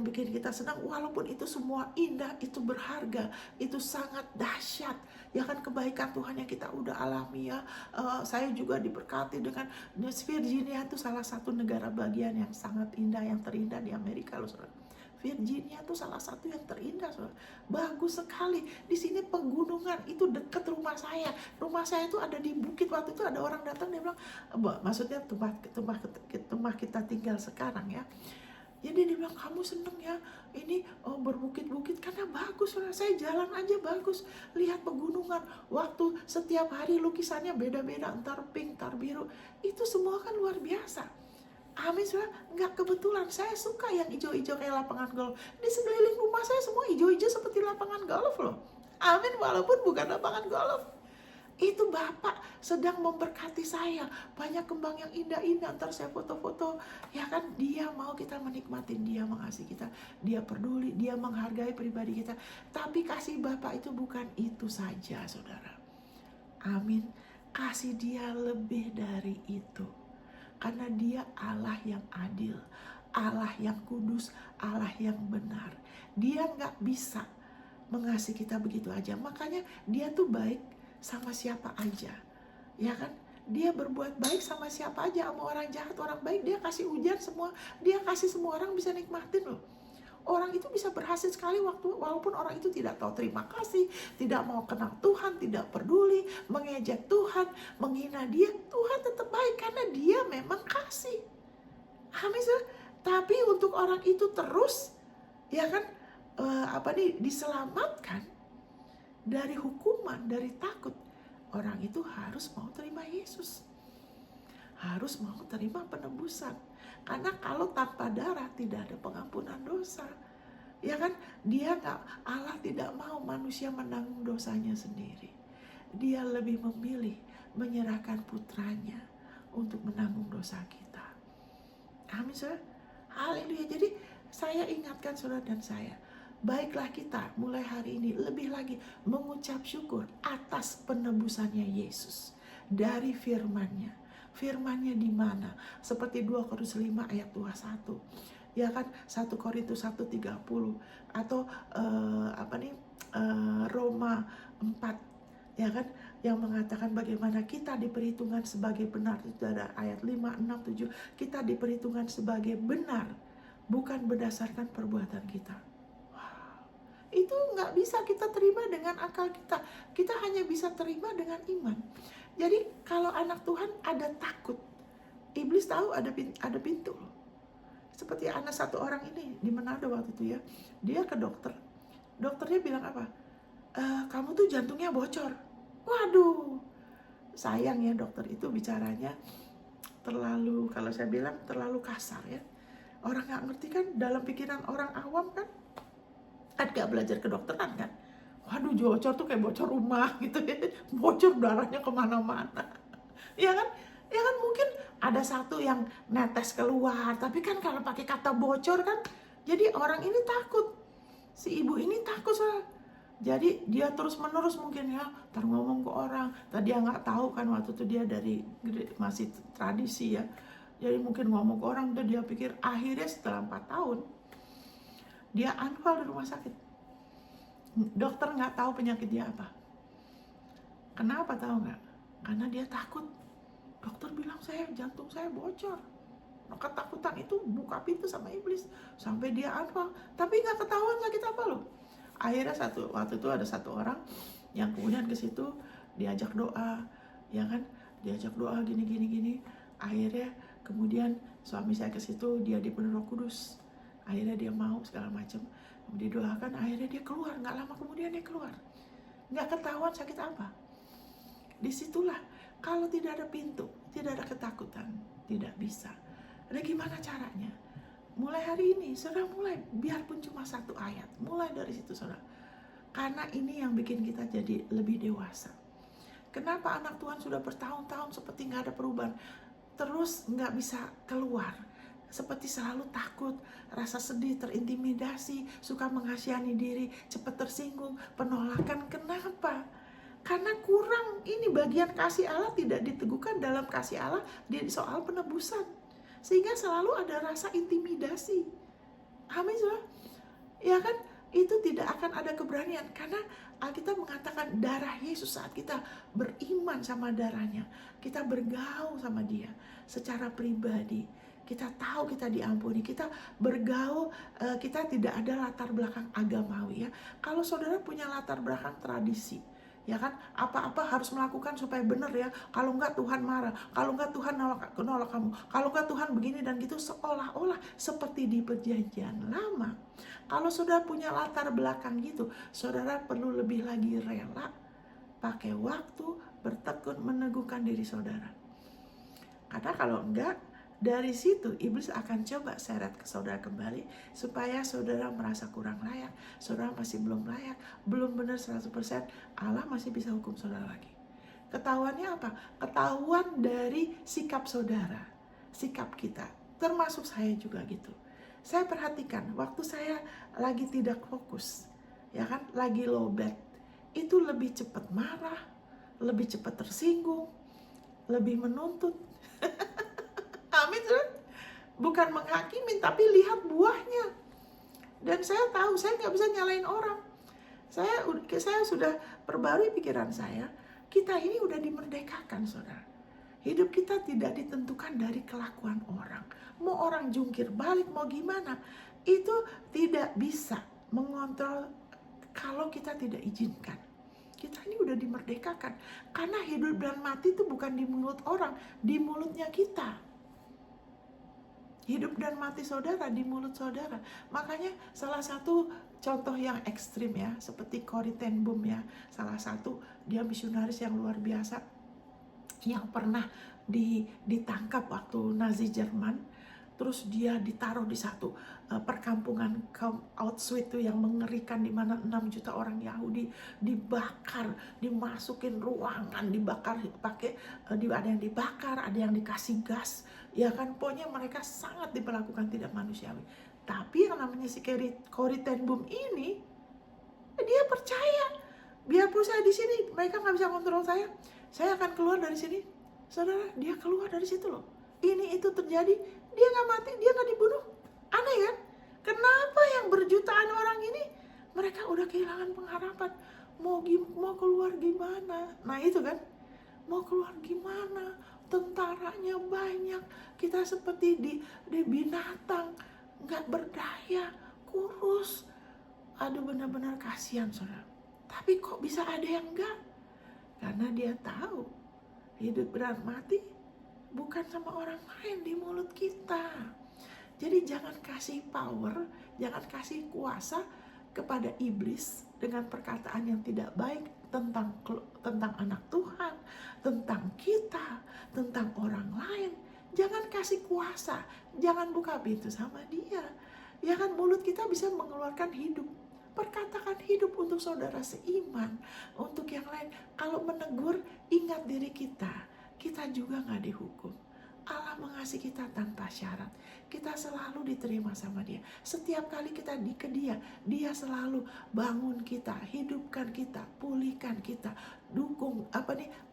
[SPEAKER 1] bikin kita senang. Walaupun itu semua indah, itu berharga, itu sangat dahsyat. Ya kan, kebaikan Tuhan yang kita udah alami ya. Saya juga diberkati dengan Virginia, itu salah satu negara bagian yang sangat indah, yang terindah di Amerika loh, saudara. Virginia itu salah satu yang terindah, saudara. Bagus sekali. Di sini pegunungan, itu dekat rumah saya. Rumah saya itu ada di bukit. Waktu itu ada orang datang, dia bilang, maksudnya tempat kita tinggal sekarang ya. Jadi dia bilang, kamu seneng ya ini berbukit-bukit? Karena bagus, saudara. Saya jalan aja bagus, lihat pegunungan. Waktu setiap hari lukisannya beda-beda, entar pink, entar biru. Itu semua kan luar biasa. Amin, saudara. Nggak kebetulan, saya suka yang hijau-hijau kayak lapangan golf. Di sekeliling rumah saya semua hijau-hijau seperti lapangan golf loh. Amin, walaupun bukan lapangan golf. Itu Bapak sedang memberkati saya. Banyak kembang yang indah-indah. Ntar saya foto-foto. Ya kan, dia mau kita menikmatin. Dia mengasihi kita. Dia peduli. Dia menghargai pribadi kita. Tapi kasih Bapak itu bukan itu saja, saudara. Amin. Kasih dia lebih dari itu. Karena dia Allah yang adil. Allah yang kudus. Allah yang benar. Dia gak bisa mengasihi kita begitu aja. Makanya dia tuh baik sama siapa aja, ya kan? Dia berbuat baik sama siapa aja, sama orang jahat, orang baik, dia kasih hujan semua, dia kasih semua orang bisa nikmatin loh. Orang itu bisa berhasil sekali walaupun orang itu tidak tahu terima kasih, tidak mau kenal Tuhan, tidak peduli, mengejek Tuhan, menghina dia, Tuhan tetap baik karena dia memang kasih. Amin. Tapi untuk orang itu terus, ya kan, diselamatkan dari hukuman, dari takut, orang itu harus mau terima Yesus, harus mau terima penebusan. Karena kalau tanpa darah tidak ada pengampunan dosa, ya kan? Allah tidak mau manusia menanggung dosanya sendiri. Dia lebih memilih menyerahkan putranya untuk menanggung dosa kita. Amin, saudara. Haleluya. Jadi saya ingatkan saudara dan saya, baiklah kita mulai hari ini lebih lagi mengucap syukur atas penebusannya Yesus dari firman-Nya. Firman-Nya di mana? Seperti 2 Korintus 5 ayat 21. Ya kan, 1 Korintus 1:30 atau Roma 4, ya kan, yang mengatakan bagaimana kita diperhitungkan sebagai benar. Itu ada ayat 5, 6, 7. Kita diperhitungkan sebagai benar bukan berdasarkan perbuatan kita. Itu nggak bisa kita terima dengan akal kita. Kita hanya bisa terima dengan iman. Jadi kalau anak Tuhan ada takut. Iblis tahu ada pintu loh. Seperti anak satu orang ini di Manado waktu itu ya. Dia ke dokter. Dokternya bilang apa? Kamu tuh jantungnya bocor. Waduh. Sayang ya, dokter itu bicaranya terlalu, kalau saya bilang terlalu kasar ya. Orang nggak ngerti kan, dalam pikiran orang awam kan gak belajar kedokteran kan. Waduh, bocor tuh kayak bocor rumah gitu ya. Bocor darahnya kemana-mana. Ya kan? Ya kan, mungkin ada satu yang netes keluar. Tapi kan kalau pakai kata bocor kan, jadi orang ini takut. Si ibu ini takut soalnya. Jadi dia terus menerus mungkin ya, ntar ngomong ke orang. Tadi dia nggak tahu kan waktu itu dia dari masih tradisi ya. Jadi mungkin ngomong ke orang, udah dia pikir. Akhirnya setelah 4 tahun dia anfal di rumah sakit. Dokter nggak tahu penyakit dia apa. Kenapa tahu nggak? Karena dia takut. Dokter bilang jantung saya bocor. Ketakutan itu buka pintu sama iblis sampai dia anfal. Tapi nggak ketahuan sakit apa loh. Akhirnya waktu itu ada satu orang yang kemudian ke situ diajak doa, ya kan? Diajak doa gini. Akhirnya kemudian suami saya ke situ, dia dipenuhi Roh Kudus. Akhirnya dia mau segala macam, didoakan, akhirnya dia keluar. Nggak lama kemudian dia keluar, nggak ketahuan sakit apa. Disitulah kalau tidak ada pintu, tidak ada ketakutan, tidak bisa. Ada gimana caranya? Mulai hari ini, saudara mulai, biarpun cuma 1 ayat, mulai dari situ saudara. Karena ini yang bikin kita jadi lebih dewasa. Kenapa anak Tuhan sudah bertahun-tahun seperti nggak ada perubahan, terus nggak bisa keluar? Seperti selalu takut, rasa sedih, terintimidasi, suka menghasihani diri, cepat tersinggung, penolakan. Kenapa? Karena kurang ini bagian kasih Allah tidak diteguhkan dalam kasih Allah di soal penebusan. Sehingga selalu ada rasa intimidasi. Amin, saudara. Ya kan? Itu tidak akan ada keberanian. Karena Alkitab mengatakan darah Yesus, saat kita beriman sama darahnya, kita bergaul sama dia secara pribadi. Kita tahu kita diampuni, kita bergaul, kita tidak ada latar belakang agamawi ya. Kalau saudara punya latar belakang tradisi, Ya kan, apa-apa harus melakukan supaya benar ya. Kalau enggak Tuhan marah, kalau enggak Tuhan nolak kamu, kalau enggak Tuhan begini dan gitu, seolah-olah seperti di perjanjian lama. Kalau sudah punya latar belakang gitu, saudara perlu lebih lagi rela pakai waktu bertekun meneguhkan diri saudara. Karena kalau enggak, dari situ iblis akan coba seret ke saudara kembali supaya saudara merasa kurang layak, saudara masih belum layak, belum benar 100%, Allah masih bisa hukum saudara lagi. Ketahuannya apa? Ketahuan dari sikap saudara, sikap kita, termasuk saya juga gitu. Saya perhatikan waktu saya lagi tidak fokus, ya kan, lagi low bad, itu lebih cepat marah, lebih cepat tersinggung, lebih menuntut. Amin. Bukan menghakimin, tapi lihat buahnya. Dan saya tahu, saya nggak bisa nyalain orang. Saya sudah perbarui pikiran saya. Kita ini udah dimerdekakan, saudara. Hidup kita tidak ditentukan dari kelakuan orang. Mau orang jungkir balik, mau gimana, itu tidak bisa mengontrol kalau kita tidak izinkan. Kita ini udah dimerdekakan. Karena hidup dan mati itu bukan di mulut orang, di mulutnya kita. Hidup dan mati saudara di mulut saudara. Makanya salah satu contoh yang ekstrim ya, seperti Corrie ten Boom ya, salah satu dia misionaris yang luar biasa yang pernah ditangkap waktu Nazi Jerman. Terus dia ditaruh di satu perkampungan Auschwitz itu yang mengerikan, di mana 6 juta orang Yahudi dibakar, dimasukin ruangan, dibakar pakai ada yang dibakar, ada yang dikasih gas, ya kan, pokoknya mereka sangat diperlakukan tidak manusiawi. Tapi yang namanya si Corrie ten Boom ini, dia percaya, biarpun saya di sini mereka nggak bisa kontrol saya akan keluar dari sini. Saudara, dia keluar dari situ loh. Ini itu terjadi, dia nggak mati, dia nggak dibunuh. Aneh kan? Kenapa yang berjutaan orang ini mereka udah kehilangan pengharapan? Mau keluar gimana? Nah itu kan, mau keluar gimana? Tentaranya banyak, kita seperti di binatang, nggak berdaya, kurus. Aduh, benar-benar kasihan saudara. Tapi kok bisa ada yang enggak? Karena dia tahu hidup dan mati bukan sama orang lain, di mulut kita. Jadi jangan kasih power, jangan kasih kuasa kepada iblis dengan perkataan yang tidak baik tentang anak Tuhan, tentang kita, tentang orang lain. Jangan kasih kuasa, jangan buka pintu sama dia. Ya kan, mulut kita bisa mengeluarkan hidup. Perkatakan hidup untuk saudara seiman, untuk yang lain. Kalau menegur, ingat diri kita juga gak dihukum. Allah mengasihi kita tanpa syarat. Kita selalu diterima sama dia. Setiap kali kita ke dia, dia selalu bangun kita, hidupkan kita, pulihkan kita, dukung,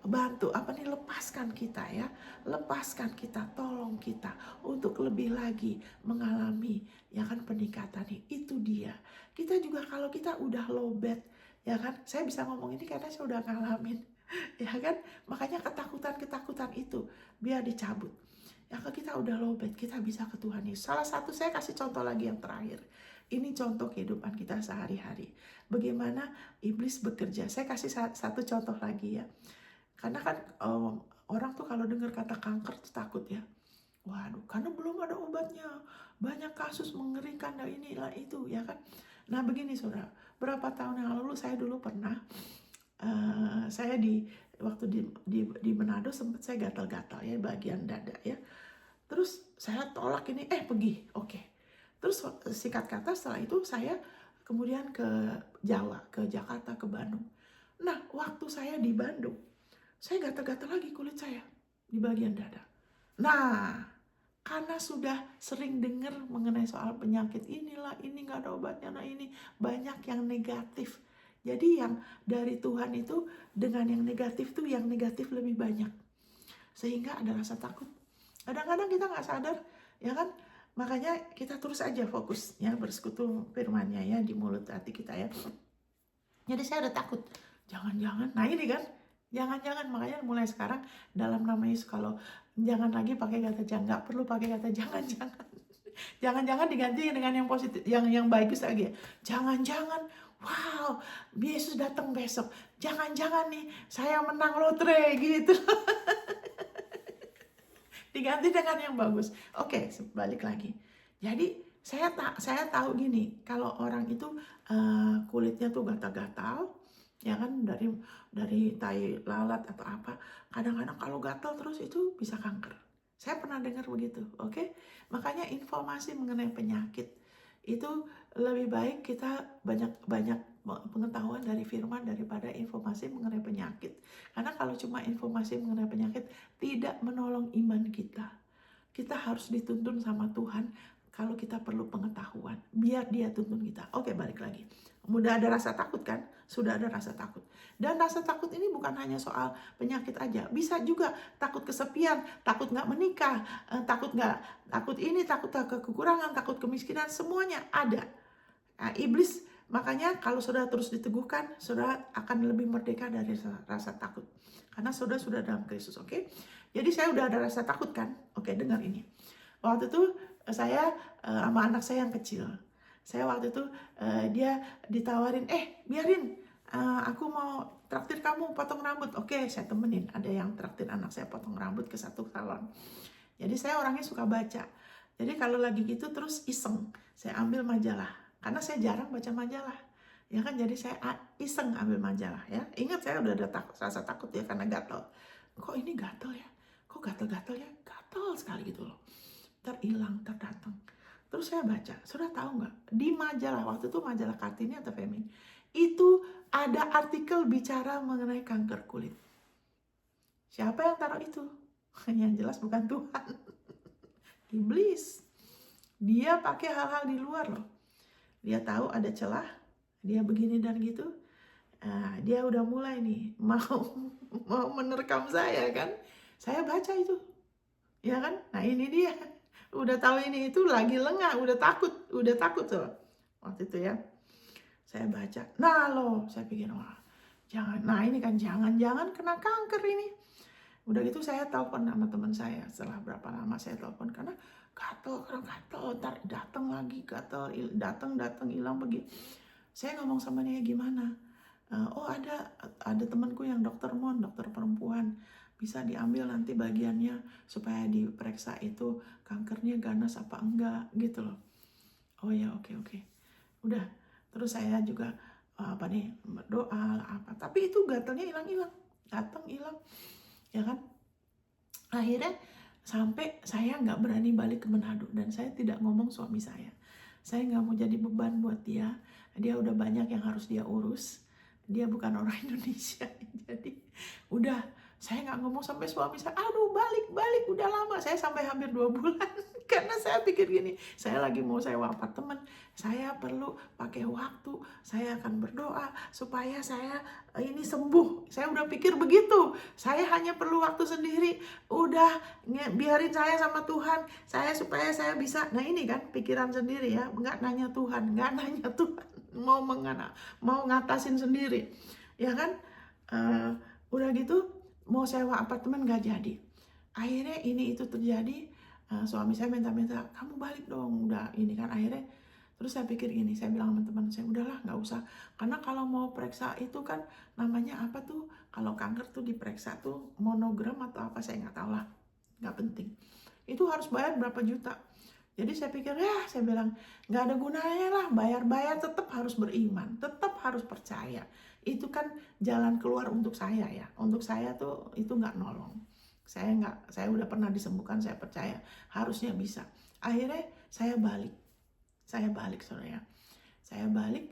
[SPEAKER 1] bantu, lepaskan kita ya. Lepaskan kita, tolong kita untuk lebih lagi mengalami ya kan peningkatan ini. Itu dia. Kita juga kalau kita udah low bad, ya kan, saya bisa ngomong ini karena saya udah ngalamin. Ya kan, makanya ketakutan itu biar dicabut. Ya, kalau kita udah low bad, kita bisa ke Tuhan Yesus. Salah satu, saya kasih contoh lagi yang terakhir. Ini contoh kehidupan kita sehari-hari. Bagaimana iblis bekerja. Saya kasih satu contoh lagi ya. Karena kan orang tuh kalau dengar kata kanker tuh takut ya. Waduh, karena belum ada obatnya. Banyak kasus mengerikan dan inilah itu ya kan. Nah begini saudara, berapa tahun yang lalu saya dulu pernah saya waktu di Manado sempat saya gatal-gatal ya bagian dada ya. Terus saya tolak ini, pergi, oke. Terus singkat kata setelah itu saya kemudian ke Jawa, ke Jakarta, ke Bandung. Nah waktu saya di Bandung, saya gatal-gatal lagi kulit saya di bagian dada. Nah karena sudah sering dengar mengenai soal penyakit inilah, ini nggak ada obatnya, nah ini banyak yang negatif. Jadi yang dari Tuhan itu dengan yang negatif tuh, yang negatif lebih banyak. Sehingga ada rasa takut. Kadang-kadang kita nggak sadar, ya kan? Makanya kita terus aja fokus ya bersekutu firman-Nya ya di mulut hati kita ya. Jadi saya udah takut. Jangan-jangan, nah ini kan, jangan-jangan, makanya mulai sekarang dalam nama Yesus kalau jangan lagi pakai kata jangan, nggak perlu pakai kata jangan-jangan. Jangan-jangan diganti dengan yang positif, yang bagus lagi ya. Jangan-jangan, wow, Yesus datang besok, jangan-jangan nih saya menang lotre gitu. Diganti dengan yang bagus. Oke, balik lagi. Jadi saya tahu gini, kalau orang itu kulitnya tuh gatal-gatal, ya kan, dari tai lalat atau apa, kadang-kadang kalau gatal terus itu bisa kanker. Saya pernah dengar begitu, oke? Makanya informasi mengenai penyakit itu lebih baik kita banyak pengetahuan dari firman daripada informasi mengenai penyakit. Karena kalau cuma informasi mengenai penyakit tidak menolong iman kita. Kita harus dituntun sama Tuhan kalau kita perlu pengetahuan. Biar dia tuntun kita. Oke, balik lagi. Udah ada rasa takut kan? Sudah ada rasa takut. Dan rasa takut ini bukan hanya soal penyakit aja. Bisa juga takut kesepian, takut nggak menikah, takut ini, takut kekurangan, takut kemiskinan, semuanya ada. Nah, iblis makanya kalau saudara terus diteguhkan, saudara akan lebih merdeka dari rasa takut. Karena saudara sudah dalam Kristus, oke? Jadi saya udah ada rasa takut kan? Oke, dengar ini. Waktu itu saya sama anak saya yang kecil. Saya waktu itu dia ditawarin, biarin aku mau traktir kamu potong rambut. Oke, saya temenin. Ada yang traktir anak saya potong rambut ke satu salon. Jadi saya orangnya suka baca. Jadi kalau lagi gitu terus iseng, saya ambil majalah. Karena saya jarang baca majalah. Ya kan, jadi saya iseng ambil majalah ya. Ingat saya udah ada rasa takut ya karena gatal. Kok ini gatal ya? Kok gatal-gatal ya? Gatal sekali gitu loh. Terhilang, terdatang. Terus saya baca, saudara tahu nggak? Di majalah, waktu itu majalah Kartini atau Femin, itu ada artikel bicara mengenai kanker kulit. Siapa yang taruh itu? Yang jelas bukan Tuhan. Iblis. Dia pakai hal-hal di luar loh. Dia tahu ada celah, dia begini dan gitu. Dia udah mulai nih mau menerkam saya kan. Saya baca itu. Ya kan? Nah ini dia. Udah tahu ini itu lagi lengah, udah takut tuh. Waktu itu ya. Saya baca. Nah loh, saya pikir wah, jangan. Nah ini kan jangan kena kanker ini. Udah gitu saya telepon sama teman saya. Setelah berapa lama saya telepon karena gatel, ntar datang lagi gatel, datang hilang pergi. Saya ngomong sama dia gimana? Oh ada temanku yang dokter perempuan, bisa diambil nanti bagiannya supaya diperiksa itu kankernya ganas apa enggak gitu loh. Oh ya, oke. Udah, terus saya juga berdoa apa. Tapi itu gatelnya hilang, datang hilang, ya kan? Akhirnya sampai saya nggak berani balik ke Manado dan saya tidak ngomong suami saya. Saya nggak mau jadi beban buat dia. Dia udah banyak yang harus dia urus. Dia bukan orang Indonesia. Jadi udah, saya nggak ngomong sampai suami saya, aduh balik, udah lama. Saya sampai hampir 2 bulan. Karena saya pikir gini, saya lagi mau sewa apartemen. Saya perlu pakai waktu. Saya akan berdoa supaya saya ini sembuh. Saya udah pikir begitu. Saya hanya perlu waktu sendiri. Udah, biarin saya sama Tuhan. Supaya saya bisa. Nah ini kan pikiran sendiri ya. Nggak nanya Tuhan. Mau ngatasin sendiri. Ya kan? Udah gitu, mau sewa apartemen nggak jadi. Akhirnya ini itu terjadi. Suami saya minta, kamu balik dong. Udah ini kan akhirnya. Terus saya pikir gini, saya bilang sama teman saya, udahlah nggak usah. Karena kalau mau periksa itu kan namanya apa tuh, kalau kanker tuh diperiksa tuh monogram atau apa, saya nggak tahu lah. Nggak penting. Itu harus bayar berapa juta. Jadi saya pikir saya bilang nggak ada gunanya lah, bayar tetap harus beriman, tetap harus percaya. Itu kan jalan keluar untuk saya ya. Untuk saya tuh itu nggak nolong. Saya udah pernah disembuhkan, saya percaya harusnya bisa. Akhirnya saya balik saudara. Saya balik.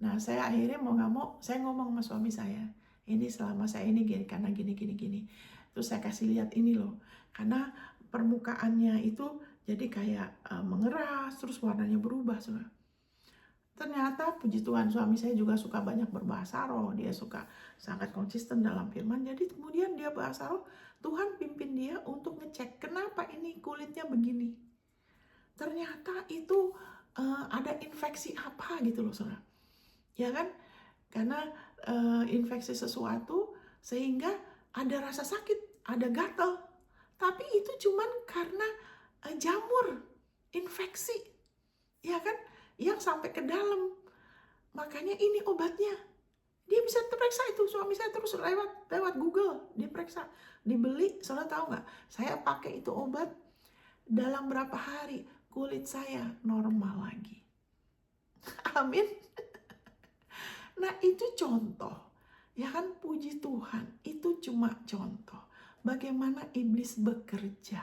[SPEAKER 1] Nah saya akhirnya mau nggak mau, saya ngomong sama suami saya, ini selama saya ini gini, karena gini. Terus saya kasih lihat ini loh, karena permukaannya itu jadi kayak mengeras, terus warnanya berubah saudara. Ternyata puji Tuhan suami saya juga suka banyak berbahasa roh, dia suka sangat konsisten dalam firman. Jadi kemudian dia bahasa roh, Tuhan pimpin dia untuk ngecek kenapa ini kulitnya begini. Ternyata itu ada infeksi apa gitu loh saudara. Ya kan? Karena infeksi sesuatu sehingga ada rasa sakit, ada gatal. Tapi itu cuman karena jamur, infeksi. Ya kan? Yang sampai ke dalam. Makanya ini obatnya. Dia bisa terperiksa itu, suami saya terus lewat Google, dia periksa, dibeli. Saudara tahu nggak? Saya pakai itu obat, dalam berapa hari kulit saya normal lagi. Amin. Nah itu contoh, ya kan, puji Tuhan, itu cuma contoh bagaimana iblis bekerja.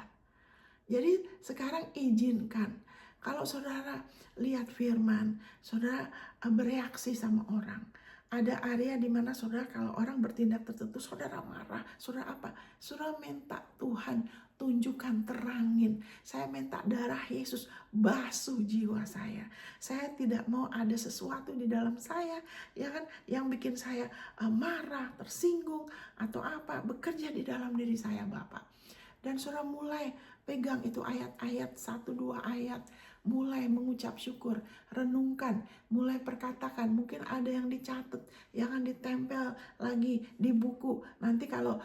[SPEAKER 1] Jadi sekarang izinkan, kalau saudara lihat firman, saudara bereaksi sama orang. Ada area di mana saudara kalau orang bertindak tertentu, saudara marah, saudara apa? Saudara minta Tuhan tunjukkan, terangin. Saya minta darah Yesus basuh jiwa saya. Saya tidak mau ada sesuatu di dalam saya, ya kan, yang bikin saya marah, tersinggung atau apa, bekerja di dalam diri saya, Bapak. Dan saudara mulai pegang itu ayat-ayat, 1-2 ayat, mulai mengucap syukur, renungkan, mulai perkatakan. Mungkin ada yang dicatat, yang akan ditempel lagi di buku. Nanti kalau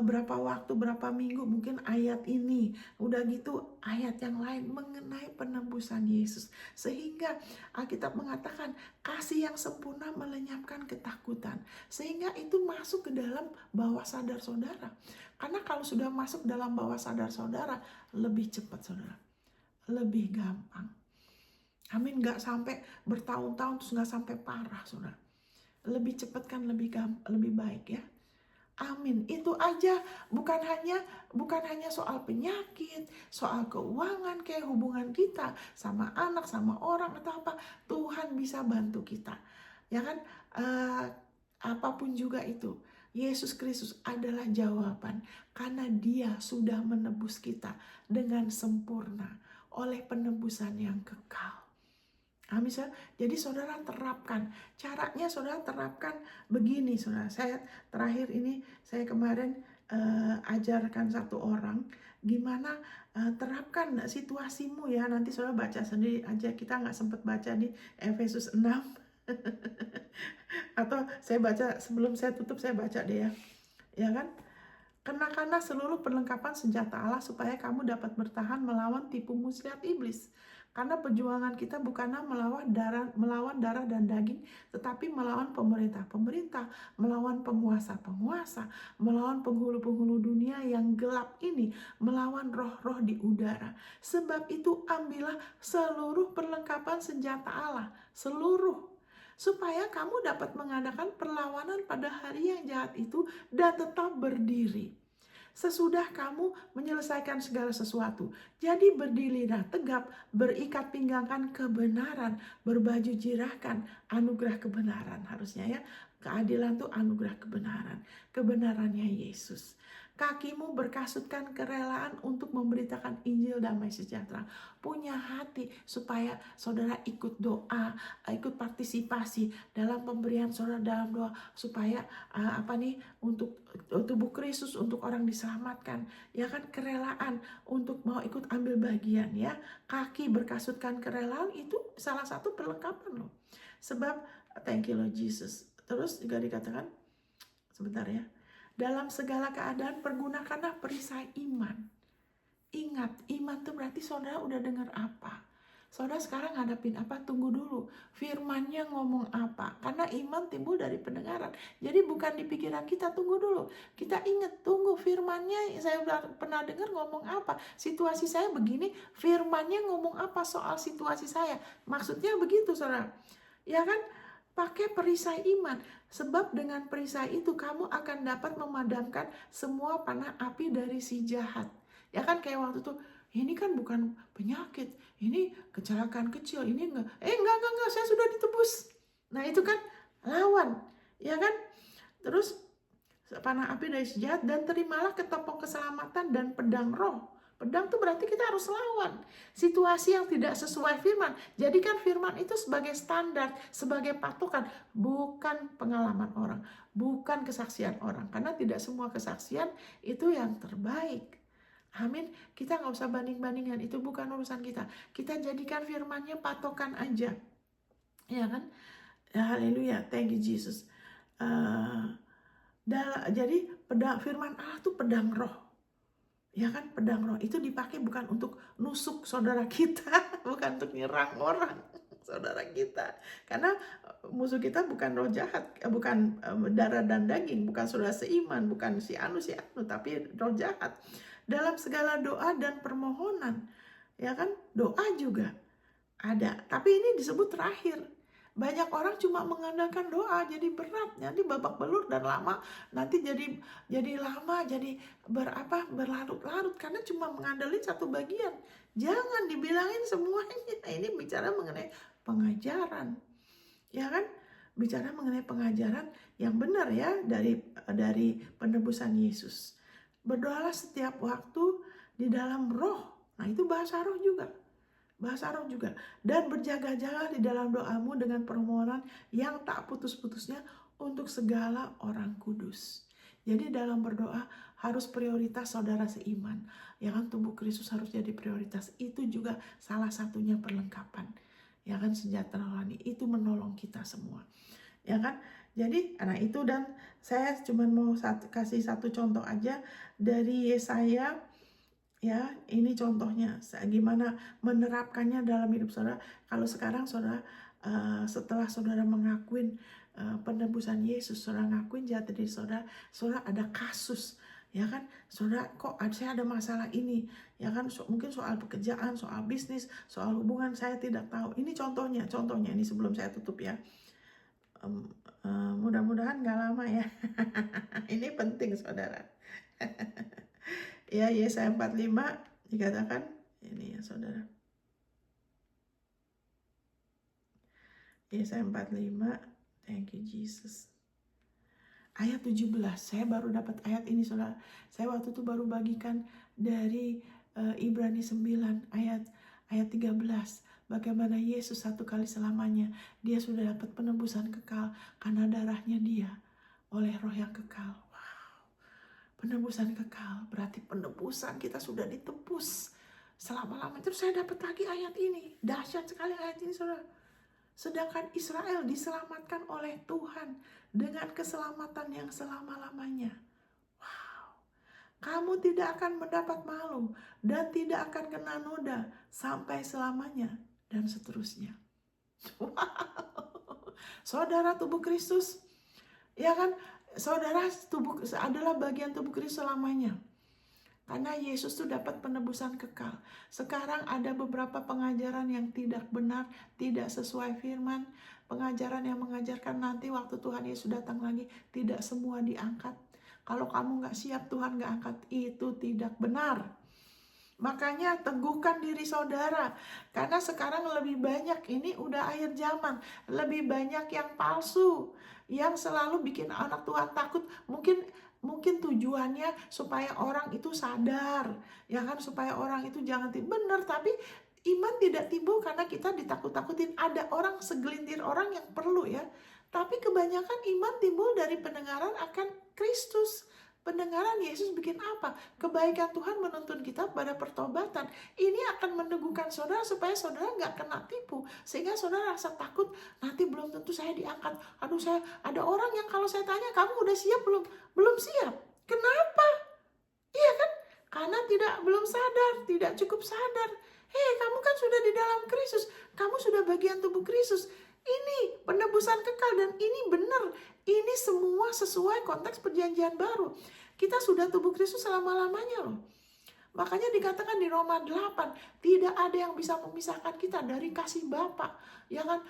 [SPEAKER 1] berapa waktu, berapa minggu, mungkin ayat ini. Udah gitu ayat yang lain mengenai penebusan Yesus. Sehingga Alkitab mengatakan kasih yang sempurna melenyapkan ketakutan. Sehingga itu masuk ke dalam bawah sadar saudara. Karena kalau sudah masuk dalam bawah sadar saudara, lebih cepat saudara, lebih gampang. Amin, gak sampai bertahun-tahun terus gak sampai parah saudara. Lebih cepat kan, lebih baik ya. Amin. Itu aja, bukan hanya soal penyakit, soal keuangan, kayak hubungan kita sama anak, sama orang atau apa. Tuhan bisa bantu kita. Ya kan, apapun juga itu. Yesus Kristus adalah jawaban karena Dia sudah menebus kita dengan sempurna oleh penebusan yang kekal. Amin. Jadi saudara terapkan. Caranya saudara terapkan begini saudara. Saya terakhir ini, saya kemarin ajarkan satu orang gimana terapkan situasimu ya. Nanti saudara baca sendiri aja. Kita nggak sempat baca di Efesus 6. Atau saya baca sebelum saya tutup, saya baca deh ya. Ya kan? Kenakanlah seluruh perlengkapan senjata Allah supaya kamu dapat bertahan melawan tipu muslihat iblis. Karena perjuangan kita bukanlah melawan darah dan daging, tetapi melawan pemerintah, melawan penguasa, melawan penghulu-penghulu dunia yang gelap ini, melawan roh-roh di udara. Sebab itu ambillah seluruh perlengkapan senjata Allah, supaya kamu dapat mengadakan perlawanan pada hari yang jahat itu dan tetap berdiri. Sesudah kamu menyelesaikan segala sesuatu, jadi berdirilah tegap, berikat pinggangkan kebenaran, berbaju jirahkan anugerah kebenaran. Harusnya ya, keadilan itu anugerah kebenaran, kebenarannya Yesus. Kakimu berkasutkan kerelaan untuk memberitakan Injil damai sejahtera. Punya hati supaya saudara ikut doa, ikut partisipasi dalam pemberian saudara dalam doa, supaya untuk tubuh Kristus, untuk orang diselamatkan. Ya kan, kerelaan untuk mau ikut ambil bagian ya. Kaki berkasutkan kerelaan itu salah satu perlengkapan loh. Sebab thank you Lord Jesus. Terus juga dikatakan, sebentar ya, dalam segala keadaan pergunakanlah perisai iman. Ingat, iman itu berarti saudara udah dengar apa? Saudara sekarang ngadapin apa? Tunggu dulu. Firmannya ngomong apa? Karena iman timbul dari pendengaran. Jadi bukan di pikiran kita, tunggu dulu. Kita ingat, tunggu firmannya, saya pernah dengar ngomong apa? Situasi saya begini, firmannya ngomong apa soal situasi saya? Maksudnya begitu saudara. Ya kan? Pakai perisai iman, sebab dengan perisai itu kamu akan dapat memadamkan semua panah api dari si jahat. Ya kan, kayak waktu itu, ini kan bukan penyakit, ini kecelakaan kecil, ini enggak, saya sudah ditebus. Nah itu kan lawan, ya kan. Terus panah api dari si jahat, dan terimalah ketopong keselamatan dan pedang roh. Pedang itu berarti kita harus lawan situasi yang tidak sesuai firman. Jadikan firman itu sebagai standar, sebagai patokan, bukan pengalaman orang, bukan kesaksian orang. Karena tidak semua kesaksian itu yang terbaik. Amin. Kita nggak usah banding-bandingan, itu bukan urusan kita. Kita jadikan firmannya patokan aja. Ya kan? Haleluya, thank you Jesus. Jadi firman Allah itu pedang roh. Ya kan, pedang roh itu dipakai bukan untuk nusuk saudara kita, bukan untuk nyerang orang. saudara kita. Karena musuh kita bukan roh jahat, bukan darah dan daging, bukan saudara seiman, bukan si anu, tapi roh jahat. Dalam segala doa dan permohonan, ya kan, doa juga ada. Tapi ini disebut terakhir. Banyak orang cuma mengandalkan doa, jadi berat, nanti babak belur dan lama, nanti jadi lama, jadi berlarut-larut karena cuma mengandalkan satu bagian. Jangan dibilangin semuanya. Ini bicara mengenai pengajaran, ya kan? Bicara mengenai pengajaran yang benar ya dari penebusan Yesus. Berdoalah setiap waktu di dalam roh. Nah, itu bahasa roh juga. Dan berjaga-jaga di dalam doamu dengan permohonan yang tak putus-putusnya untuk segala orang kudus. Jadi dalam berdoa harus prioritas saudara seiman. Ya kan, tubuh Kristus harus jadi prioritas. Itu juga salah satunya perlengkapan. Ya kan, senjata rohani itu menolong kita semua. Ya kan? Jadi anak itu, dan saya cuma mau kasih satu contoh aja dari Yesaya. Ya, ini contohnya gimana menerapkannya dalam hidup saudara. Kalau sekarang saudara, setelah saudara mengakuin penebusan Yesus, saudara ngakuin jati diri saudara, saudara ada kasus, ya kan? Saudara, kok saya ada masalah ini, ya kan? Mungkin soal pekerjaan, soal bisnis, soal hubungan, saya tidak tahu. Ini contohnya ini sebelum saya tutup ya. Mudah-mudahan nggak lama ya. Ini penting saudara. Ya, Yesaya 45 dikatakan ini ya saudara. Yesaya 45, thank you Jesus. Ayat 17, saya baru dapat ayat ini saudara. Saya waktu itu baru bagikan dari Ibrani 9 ayat 13. Bagaimana Yesus satu kali selamanya dia sudah dapat penebusan kekal karena darahnya dia oleh roh yang kekal. Penebusan kekal, berarti penebusan kita sudah ditebus selama-lamanya. Terus saya dapat lagi ayat ini, dahsyat sekali ayat ini saudara. Sedangkan Israel diselamatkan oleh Tuhan dengan keselamatan yang selama-lamanya. Wow, kamu tidak akan mendapat malu dan tidak akan kena noda sampai selamanya dan seterusnya. Wow, saudara tubuh Kristus, ya kan? Saudara tubuh adalah bagian tubuh Kristus selamanya. Karena Yesus tuh dapat penebusan kekal. Sekarang ada beberapa pengajaran yang tidak benar, tidak sesuai firman. Pengajaran yang mengajarkan nanti waktu Tuhan Yesus datang lagi, tidak semua diangkat. Kalau kamu gak siap, Tuhan gak angkat. Itu tidak benar. Makanya teguhkan diri saudara. Karena sekarang lebih banyak, ini udah akhir zaman, lebih banyak yang palsu, yang selalu bikin anak Tuhan takut. Mungkin tujuannya supaya orang itu sadar, ya kan, supaya orang itu jangan benar, tapi iman tidak timbul karena kita ditakut-takutin. Ada orang, segelintir orang yang perlu ya, tapi kebanyakan iman timbul dari pendengaran akan Kristus. Pendengaran Yesus bikin apa? Kebaikan Tuhan menuntun kita pada pertobatan. Ini akan meneguhkan saudara supaya saudara nggak kena tipu. Sehingga saudara rasa takut, nanti belum tentu saya diangkat. Aduh, ada orang yang kalau saya tanya, kamu udah siap belum? Belum siap. Kenapa? Iya kan? Karena belum sadar, tidak cukup sadar. Hei, kamu kan sudah di dalam Kristus. Kamu sudah bagian tubuh Kristus. Ini penebusan kekal dan ini benar. Ini semua sesuai konteks perjanjian baru. Kita sudah tubuh Kristus selama-lamanya loh. Makanya dikatakan di Roma 8, tidak ada yang bisa memisahkan kita dari kasih Bapa. Ya kan,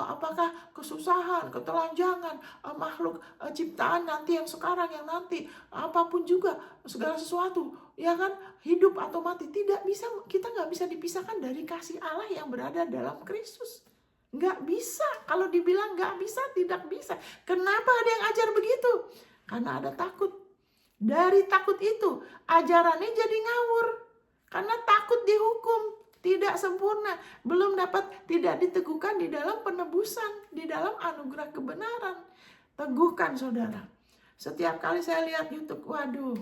[SPEAKER 1] apakah kesusahan, ketelanjangan, makhluk ciptaan nanti yang sekarang, yang nanti, apapun juga, segala sesuatu, ya kan, hidup atau mati, tidak bisa, kita nggak bisa dipisahkan dari kasih Allah yang berada dalam Kristus. Nggak bisa. Kalau dibilang nggak bisa, tidak bisa. Kenapa ada yang ajar begitu? Karena ada takut. Dari takut itu, ajarannya jadi ngawur. Karena takut dihukum, tidak sempurna, belum dapat, tidak diteguhkan di dalam penebusan, di dalam anugerah kebenaran. Teguhkan saudara. Setiap kali saya lihat YouTube, waduh,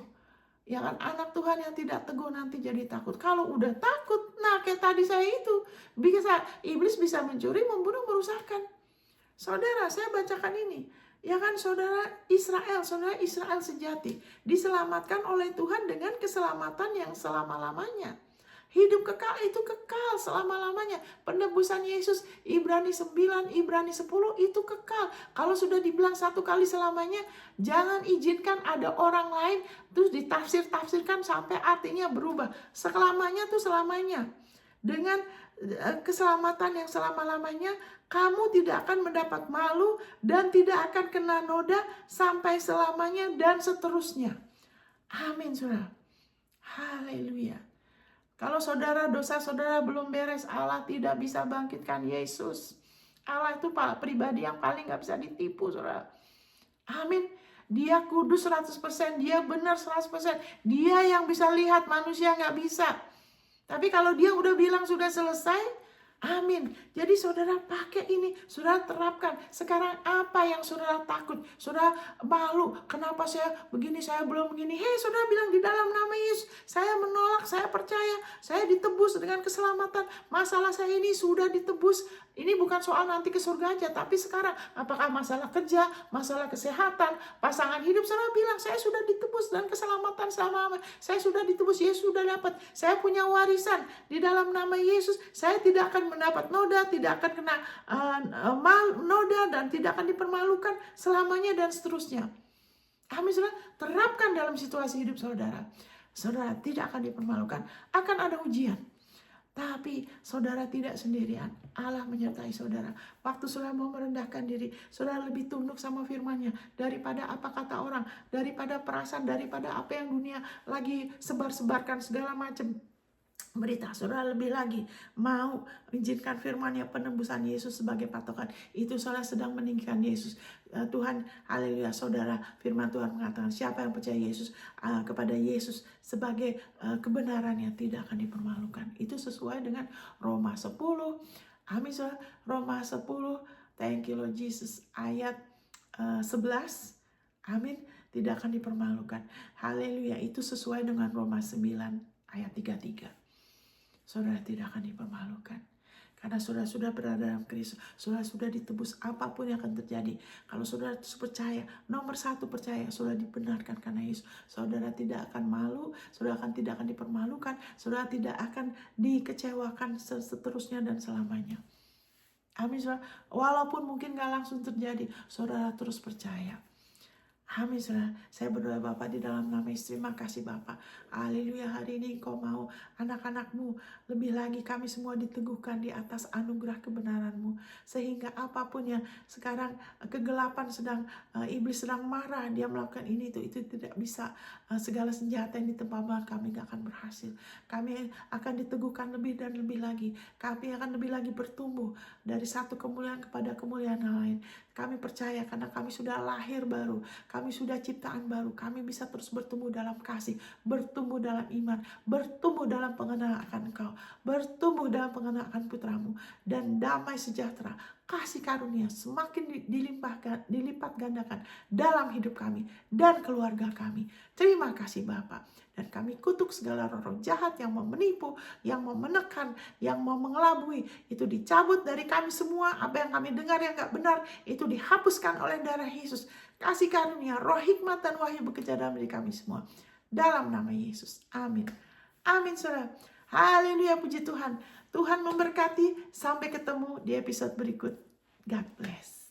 [SPEAKER 1] ya kan, anak Tuhan yang tidak teguh nanti jadi takut. Kalau udah takut, nah kayak tadi saya itu, iblis bisa mencuri, membunuh, merusakkan. Saudara, saya bacakan ini. Ya kan, saudara Israel sejati, diselamatkan oleh Tuhan dengan keselamatan yang selama-lamanya. Hidup kekal itu kekal selama-lamanya. Penebusan Yesus, Ibrani 9, Ibrani 10 itu kekal. Kalau sudah dibilang satu kali selamanya, jangan izinkan ada orang lain terus ditafsir-tafsirkan sampai artinya berubah. Selamanya tuh selamanya. Dengan keselamatan yang selama-lamanya, kamu tidak akan mendapat malu dan tidak akan kena noda sampai selamanya dan seterusnya. Amin, saudara. Haleluya. Kalau saudara, dosa saudara belum beres, Allah tidak bisa bangkitkan Yesus. Allah itu pribadi yang paling gak bisa ditipu, saudara. Amin. Dia kudus 100%, dia benar 100%. Dia yang bisa lihat, manusia gak bisa. Tapi kalau dia udah bilang sudah selesai, amin. Jadi saudara pakai ini, saudara terapkan. Sekarang apa yang saudara takut? Saudara malu, kenapa saya begini, saya belum begini. Hei, saudara bilang di dalam nama Yesus, saya menolak, saya percaya, saya ditebus dengan keselamatan. Masalah saya ini sudah ditebus. Ini bukan soal nanti ke surga aja, tapi sekarang apakah masalah kerja, masalah kesehatan, pasangan hidup, saudara bilang saya sudah ditebus dan keselamatan selama saya sudah ditebus, Yesus sudah dapat. Saya punya warisan di dalam nama Yesus. Saya tidak akan mendapat noda, tidak akan kena noda dan tidak akan dipermalukan selamanya dan seterusnya. Amin, saudara. Terapkan dalam situasi hidup saudara. Saudara tidak akan dipermalukan. Akan ada ujian. Tapi saudara tidak sendirian. Allah menyertai saudara. Waktu saudara mau merendahkan diri, saudara lebih tunduk sama firman-Nya daripada apa kata orang, daripada perasaan, daripada apa yang dunia lagi sebar-sebarkan segala macam berita. Saudara lebih lagi mau izinkan firman-Nya, penebusan Yesus sebagai patokan. Itu saudara sedang meninggikan Yesus. Tuhan, haleluya, saudara, firman Tuhan mengatakan siapa yang percaya Yesus kepada Yesus sebagai kebenarannya tidak akan dipermalukan. Itu sesuai dengan Roma 10. Amin, saudara. Roma 10, thank you Lord Jesus, ayat 11. Amin, tidak akan dipermalukan. Haleluya, itu sesuai dengan Roma 9 ayat 33. Saudara tidak akan dipermalukan. Karena saudara sudah berada dalam Kristus. Saudara sudah ditebus, apapun yang akan terjadi. Kalau saudara percaya, nomor satu percaya, saudara dibenarkan karena Yesus. Saudara tidak akan malu, saudara tidak akan dipermalukan, saudara tidak akan dikecewakan seterusnya dan selamanya. Amin, saudara. Walaupun mungkin gak langsung terjadi, saudara terus percaya. Amin, saudara. Saya berdoa Bapak di dalam nama Yesus. Terima kasih Bapak. Haleluya, hari ini Engkau mau anak-anak-Mu, lebih lagi kami semua diteguhkan di atas anugerah kebenaran-Mu. Sehingga apapun yang sekarang kegelapan sedang, iblis sedang marah, dia melakukan ini itu tidak bisa. Segala senjata yang ditempa kami gak akan berhasil. Kami akan diteguhkan lebih dan lebih lagi. Kami akan lebih lagi bertumbuh dari satu kemuliaan kepada kemuliaan yang lain. Kami percaya karena kami sudah lahir baru, kami sudah ciptaan baru, kami bisa terus bertumbuh dalam kasih, bertumbuh dalam iman, bertumbuh dalam pengenalan akan Engkau, bertumbuh dalam pengenalan akan Putramu, dan damai sejahtera, kasih karunia semakin dilipat gandakan dalam hidup kami dan keluarga kami. Terima kasih Bapa. Dan kami kutuk segala roh-roh jahat yang mau menipu, yang mau menekan, yang mau mengelabui. Itu dicabut dari kami semua. Apa yang kami dengar yang gak benar, itu dihapuskan oleh darah Yesus. Kasih karunia, roh hikmat dan wahyu bekerja dalam diri kami semua. Dalam nama Yesus. Amin. Amin, saudara. Haleluya, puji Tuhan. Tuhan memberkati. Sampai ketemu di episode berikut. God bless.